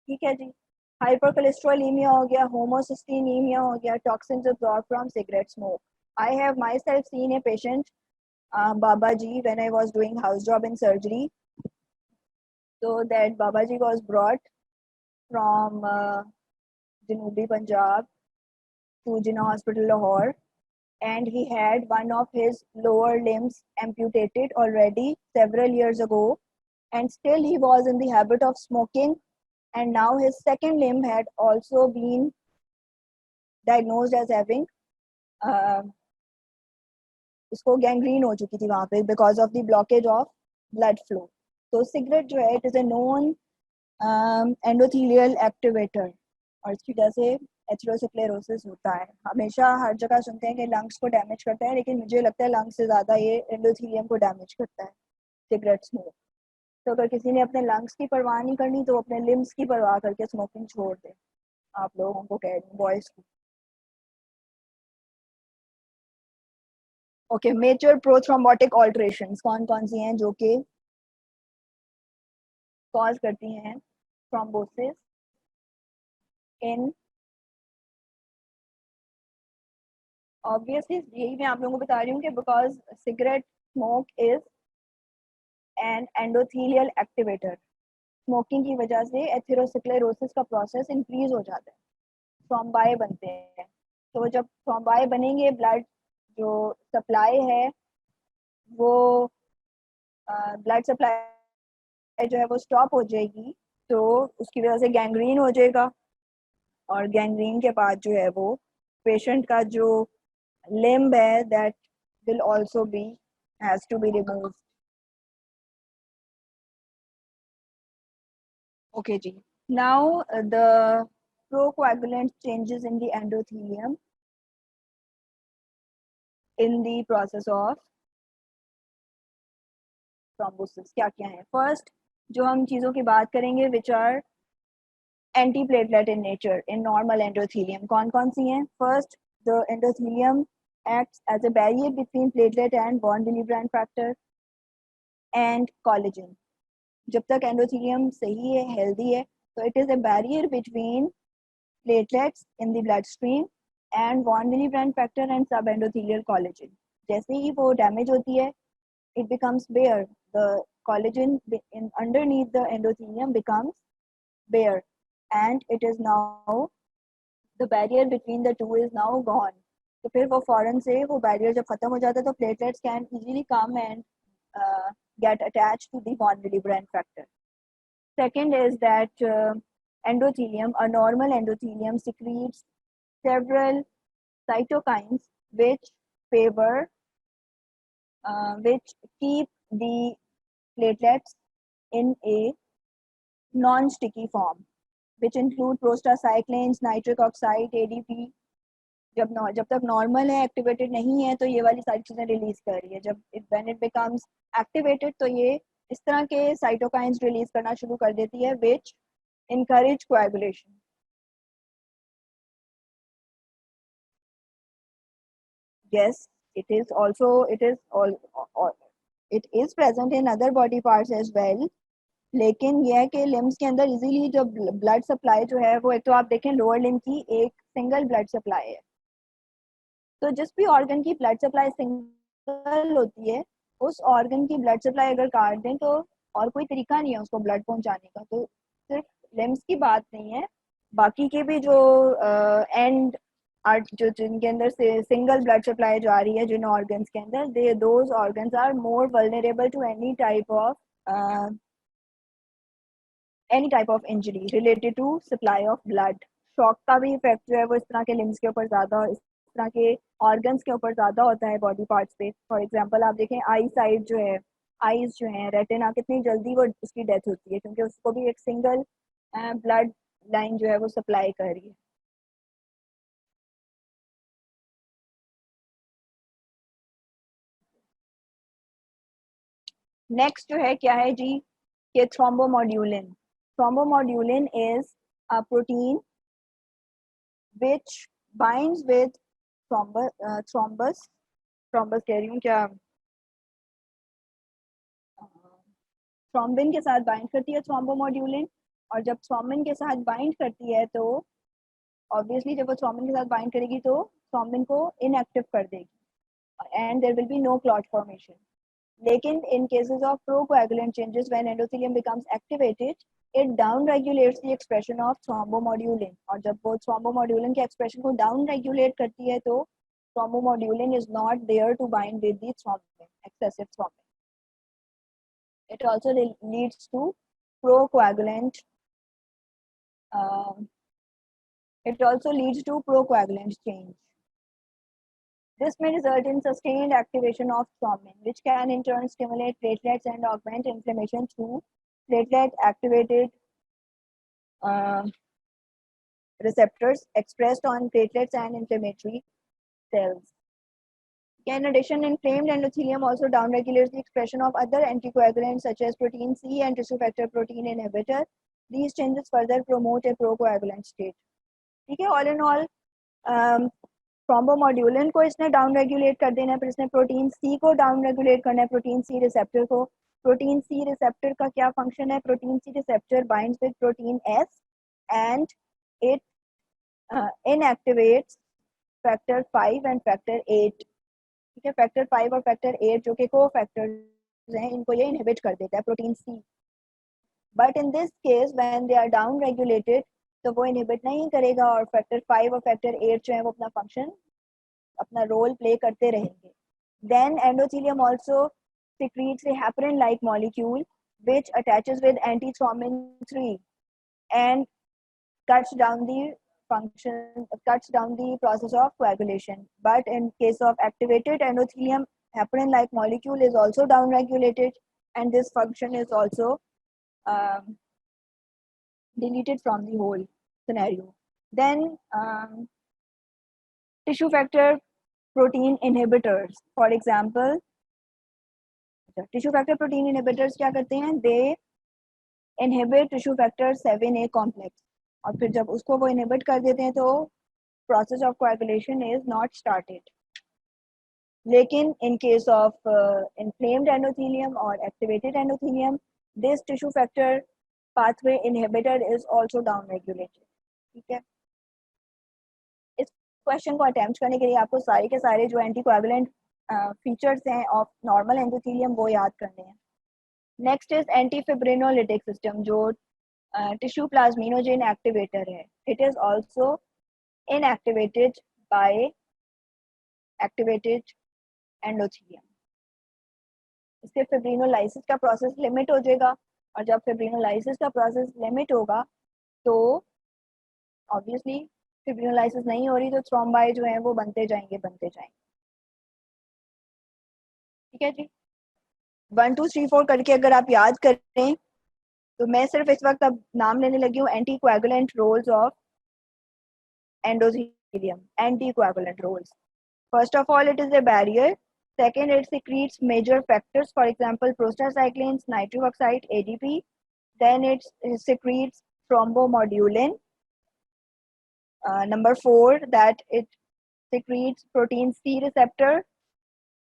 Speaker 1: ठीक है जी. हाइपर कोलेस्ट्रोलीमिया हो गया, होमोसिस्टीनीमिया हो गया, toxins absorb from cigarette smoke. I have myself seen a patient Baba Ji when I was doing house job in surgery. So that Baba Ji was brought from Janubi Punjab to Jinnah Hospital Lahore, and he had one of his lower limbs amputated already several years ago, and still he was in the habit of smoking, and now his second limb had also been diagnosed as having इसको gangrene हो चुकी थी वहाँ पे because of the blockage of blood flow. तो cigarette जो है it is a known endothelial activator और इसकी वजह से एथेरोस्क्लेरोसिस होता है. हमेशा हर जगह सुनते हैं कि लंग्स को डैमेज करता है, लेकिन मुझे लगता है लंग्स से ज़्यादा ये एंडोथेलियम को डैमेज करता है सिगरेट स्मोक. तो अगर किसी ने अपने लंग्स की परवाह नहीं करनी तो अपने लिम्स की परवाह करके स्मोकिंग छोड़ दे. आप लोगों को कह रही हूँ, बॉयज़ को. ओके, मेजर प्रोथ्रोम्बोटिक ऑल्ट्रेशंस कौन कौन सी हैं जो कि कॉज करती हैं थ्रोम्बोसिस इन. ऑब्वियसली यही मैं आप लोगों को बता रही हूँ कि because cigarette smoke is an endothelial activator. Smoking की वजह से एथेरोस्क्लेरोसिस का प्रोसेस इंक्रीज हो जाता है, थ्रोम्बाई बनते हैं. तो जब थ्रोम्बाई बनेंगे, ब्लड जो सप्लाई है वो ब्लड सप्लाई जो है वो स्टॉप हो जाएगी, तो उसकी वजह से गैंग्रीन हो जाएगा और गैंग्रीन के बाद जो है वो पेशेंट का जो लिम्ब है that will also be has to be removed. Okay, Ji. Now the procoagulant changes in the endothelium in the process of thrombosis. क्या क्या है? First, जो हम चीजों की बात करेंगे, which are antiplatelet in nature in normal endothelium. कौन कौन सी हैं? First, the endothelium acts as a barrier between platelet and bond Willebrand factor and collagen. जब तक एंडोथेलियम सही है, हेल्दी है, तो it is a barrier between platelets in the blood stream and von विली factor and subendothelial collagen. जैसे ही वो डैमेज होती है, it becomes bare. The collagen underneath the endothelium becomes bare, and it is now the barrier between the two is now gone. तो फिर वो फौरन से वो बैरियर जब खत्म हो जाता है, तो platelets can easily come and get attached to the von Willebrand factor. Second is that endothelium, a normal endothelium, secretes several cytokines which favor, which keep the platelets in a non-sticky form, which include prostacyclins, nitric oxide, ADP. जब तक normal है, activated नहीं है, तो ये वाली सारी चीजें रिलीज कर रही है. जब व्हेन इट बिकम्स एक्टिवेटेड, तो ये इस तरह के साइटोकाइंस रिलीज करना शुरू कर देती है, which encourage coagulation. Yes, it is also it is present in other body parts as well. लेकिन यह है कि लिम्स के अंदर इजीली जो ब्लड सप्लाई जो है वो, एक तो आप देखें लोअर लिम की एक सिंगल ब्लड सप्लाई है, तो जिस भी ऑर्गन की ब्लड सप्लाई सिंगल होती है, उस ऑर्गन की ब्लड सप्लाई अगर काट दें तो और कोई तरीका नहीं है उसको ब्लड पहुंचाने का. तो सिर्फ लिम्स की बात नहीं है, बाकी के भी जो एंड जो जिनके अंदर से सिंगल ब्लड सप्लाई जा रही है, जिन ऑर्गन्स के अंदर, they those organs are more vulnerable to any type of injury related to supply of blood. Shock का भी इफेक्ट जो है वो इस तरह के लिम्स के ऊपर ज़्यादा, इस तरह के ऑर्गन्स के ऊपर ज़्यादा होता है बॉडी पार्ट्स पे. फॉर एग्जांपल आप देखें आई साइड जो है, आईज जो है, रेटिना, कितनी जल्दी वो उसकी डेथ होती है, क्योंकि उसको भी एक सिंगल ब्लड लाइन जो है वो सप्लाई कर रही है. नेक्स्ट जो है क्या है जी, ये thrombomodulin. Thrombomodulin is a protein which binds with thrombus कह रही हूँ क्या, थ्रोम्बिन के साथ बाइंड करती है थ्रोम्बोमोड्यूलिन. और जब थ्रोम्बिन के साथ बाइंड करती है, तो ऑब्वियसली जब वो थ्रोम्बिन के साथ बाइंड करेगी तो थ्रोम्बिन को इनएक्टिव कर देगी and there will be no clot formation. लेकिन in cases of procoagulant changes, when endothelium becomes activated, it down regulates the expression of thrombomodulin. और जब वो thrombomodulin के expression को down regulate करती है, तो thrombomodulin is not there to bind with the thrombin, excessive thrombin. It also leads to procoagulant. It also leads to procoagulant change. This may result in sustained activation of thrombin, which can in turn stimulate platelets and augment inflammation through platelet-activated receptors expressed on platelets and inflammatory cells. In addition, inflamed endothelium also downregulates the expression of other anticoagulants such as protein C and tissue factor protein inhibitor. These changes further promote a procoagulant state. ठीक है, all in all, थ्रोम्बोमोड्यूलिन को इसने down regulate कर देना है, फिर इसने protein C को डाउन रेगुलेट करना है, प्रोटीन सी रिसेप्टर को. प्रोटीन सी रिसेप्टर का क्या फंक्शन है? Protein C receptor binds with protein S and it inactivates factor 5 and factor 8. ठीक है, फैक्टर 5 और फैक्टर 8 जो कि को फैक्टर्स हैं, इनको ये इनहिबिट कर देता है protein C. But in this case when they are down regulated, तो वो इनहिबिट नहीं करेगा और फैक्टर 5 और फैक्टर 8 जो है वो अपना फंक्शन, अपना रोल प्ले करते रहेंगे. Then endothelium also secretes a heparin-like molecule which attaches with antithrombin 3 and cuts down the process of coagulation. But in case of activated endothelium, heparin like molecule is also down regulated, and this function is also deleted from the whole scenario. Then tissue factor protein inhibitors, for example, tissue factor protein inhibitors क्या करते हैं? They inhibit tissue factor 7A complex, और फिर जब उसको वो inhibit कर देते हैं तो process of coagulation is not started. लेकिन in case of inflamed endothelium or activated endothelium, this tissue factor pathway inhibitor is also down regulated. ठीक है, इस क्वेश्चन को अटेम्प्ट करने के लिए आपको सारे के सारे जो एंटीकोएगुलेंट फीचर्स हैं ऑफ नॉर्मल एंडोथेलियम वो याद करने हैं. Next is antifibrinolytic system, जो टिश्यू प्लाज्मिनोजेन एक्टिवेटर है. It is also inactivated by activated endothelium. इससे फिब्रिनोलाइसिस का प्रोसेस लिमिट हो जाएगा, और जब फिब्रिनोलाइसिस का प्रोसेस लिमिट होगा तो ऑब्वियसली फिब्रिनोलाइसिस नहीं हो रही तो थ्रोम्बाई जो है वो बनते जाएंगे. ठीक है जी, 1 2 3 4 करके अगर आप याद करें तो मैं सिर्फ इस वक्त अब नाम लेने लगी हूँ anticoagulant roles of endothelium. Anticoagulant roles, first of all it is a barrier. Second, it secretes major factors, for example prostacyclins, nitric oxide, ADP. Then it secretes thrombomodulin. Number 4, that it secretes protein C receptor.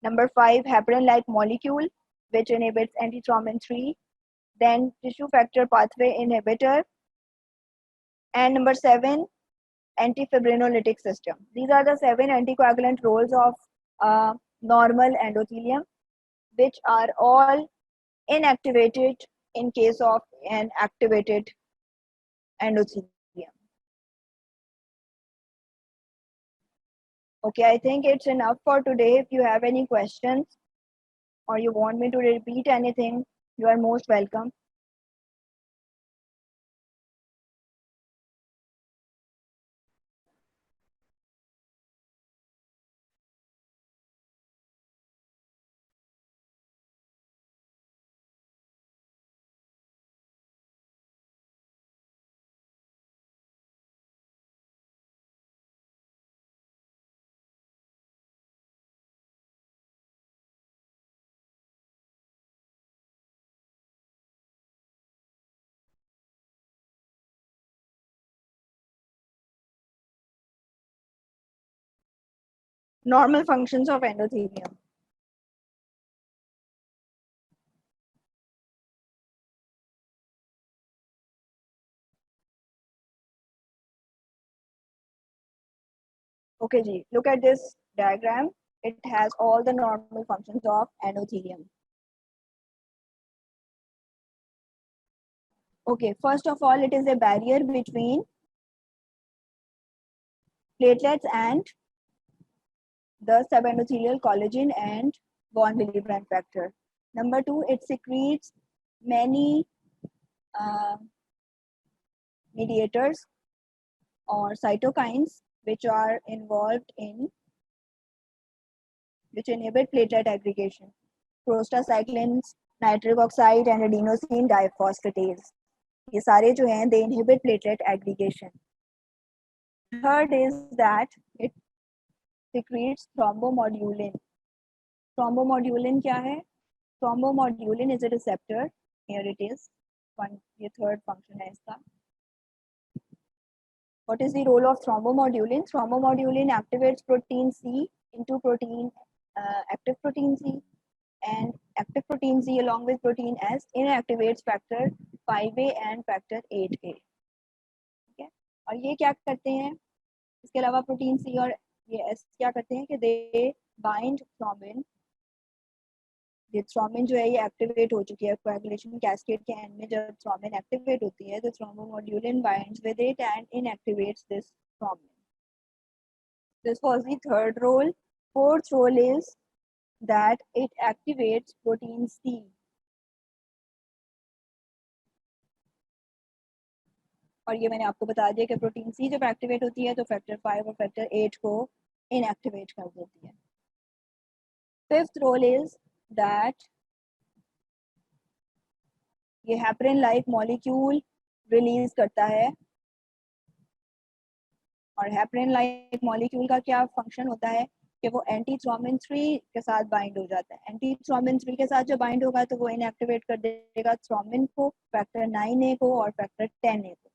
Speaker 1: Number 5, heparin-like molecule, which inhibits antithrombin 3. Then tissue factor pathway inhibitor. And number 7, antifibrinolytic system. These are the 7 anticoagulant roles of normal endothelium, which are all inactivated in case of an activated endothelium. Okay, I think it's enough for today. If you have any questions or you want me to repeat anything, you are most welcome. Normal functions of endothelium. Okay, Ji, look at this diagram. It has all the normal functions of endothelium. Okay, first of all, it is a barrier between platelets and the subendothelial collagen and von Willebrand factor. Number 2, it secretes many mediators or cytokines which are involved in, which inhibit platelet aggregation. Prostacyclins, nitric oxide and adenosine diphosphatase. ये सारे जो हैं they inhibit platelet aggregation. Third is that it secretes thrombomodulin. Thrombomodulin क्या है? Thrombomodulin is a receptor. Here it is. ये third function है इसका. What is the role of thrombomodulin? Thrombomodulin activates protein C into protein active protein C, and active protein C along with protein S inactivates factor 5A and factor 8A. ठीक है, और ये क्या करते हैं? इसके अलावा प्रोटीन C और ये S क्या करते हैं कि दे बाइंड थ्रोम्बिन. ये थ्रोम्बिन जो है ये एक्टिवेट हो चुकी है कोएगुलेशन कैस्केड के एंड में. जब थ्रोम्बिन एक्टिवेट होती है तो thrombomodulin binds with it and inactivates this thrombin. This was the third role. Fourth role is that it activates protein C. और ये मैंने आपको बता दिया कि प्रोटीन सी जब एक्टिवेट होती है तो फैक्टर 5 और फैक्टर 8 को इनएक्टिवेट कर देती है. फिफ्थ रोल इज दैट ये हेपरिन लाइक मॉलिक्यूल रिलीज करता है, और हेपरिन लाइक मॉलिक्यूल का क्या फंक्शन होता है कि वो एंटी थ्रोम्बिन 3 के साथ बाइंड हो जाता है। एंटी थ्रोम्बिन 3 के साथ जब बाइंड होगा तो वो इनएक्टिवेट कर देगा थ्रोम्बिन को, फैक्टर 9A को और फैक्टर 10A को,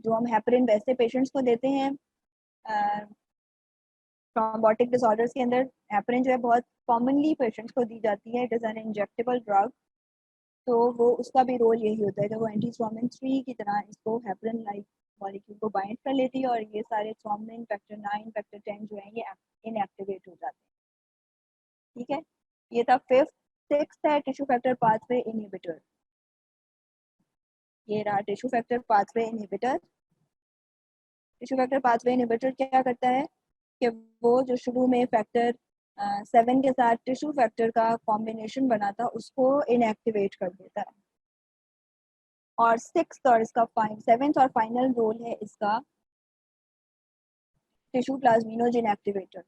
Speaker 1: जो हम हेपरिन वैसे पेशेंट्स को देते हैं थ्रोम्बोटिक डिसऑर्डर्स के अंदर। हेपरिन जो है बहुत कॉमनली पेशेंट्स को दी जाती है, it is an injectable drug. तो वो उसका भी रोल यही होता है कि वो एंटी थ्रोम्बिन 3 की तरह इसको हेपरिन लाइक मॉलिक्यूल को बाइंड कर लेती है, और ये सारे थ्रोम्बिन फैक्टर 9 फैक्टर 10 जो है ये इनएक्टिवेट हो जाते हैं। ठीक है, ये था फिफ्थ। सिक्स्थ है टिश्यू फैक्टर पाथवे इनहिबिटर। ये रहा tissue factor pathway inhibitor. Tissue factor pathway inhibitor क्या करता है कि वो जो शुरू में फैक्टर 7 के साथ टिश्यू फैक्टर का कॉम्बिनेशन बना था उसको इनएक्टिवेट कर देता है। और सिक्स्थ और इसका सेवेंथ और फाइनल रोल है इसका टिश्यू प्लाज्मिनोजेन एक्टिवेटर,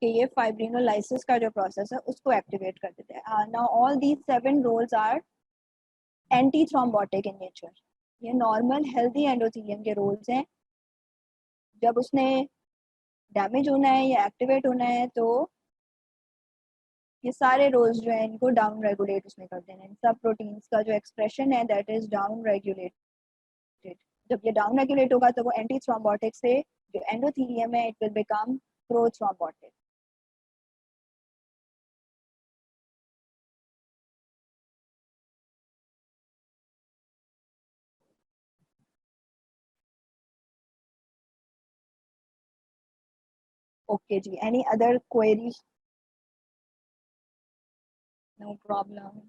Speaker 1: कि ये फाइब्रिनोलाइसिस का जो प्रोसेस है उसको एक्टिवेट कर देते हैं। Now all these 7 roles are anti thrombotic in nature. ये नॉर्मल हेल्दी एंडोथेलियम के रोल्स हैं। जब उसने डैमेज होना है या एक्टिवेट होना है तो ये सारे रोल्स जो है इनको डाउन रेगुलेट उसने कर देना है। सब प्रोटीन्स का जो एक्सप्रेशन है दैट इज डाउन रेगुलेटेड। जब ये डाउन रेगुलेट होगा तो वो एंटी थ्रोम्बोटिक से जो एंडोथेलियम है it will become pro thrombotic. Okay जी, any other query? No problem.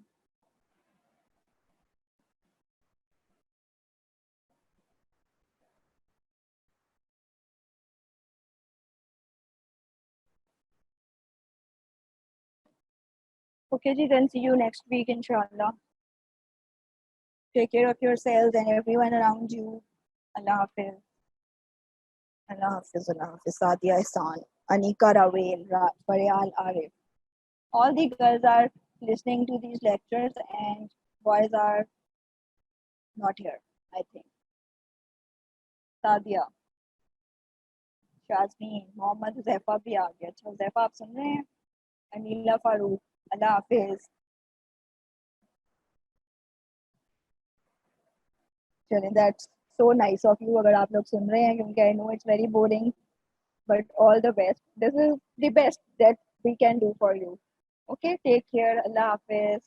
Speaker 1: Okay ji, then see you next week inshallah. Take care of yourselves and everyone around you. Allah Hafiz. Allah Hafiz. Allah Hafiz. Sadia Ihsan, Anika Rawail, Faryal Arif. All the girls are listening to these lectures and boys are not here, I think. Sadia, Shazmeen, Mohammad Zaifa भी आ गया। अच्छा Zaifa आप सुन रहे हैं? अनीला फारूक, अल्लाह हाफिज। चलें, that's so nice of you अगर आप लोग सुन रहे हैं, क्योंकि I know it's very boring, but all the best. This is the best that we can do for you. Okay, take care. Allah Hafiz.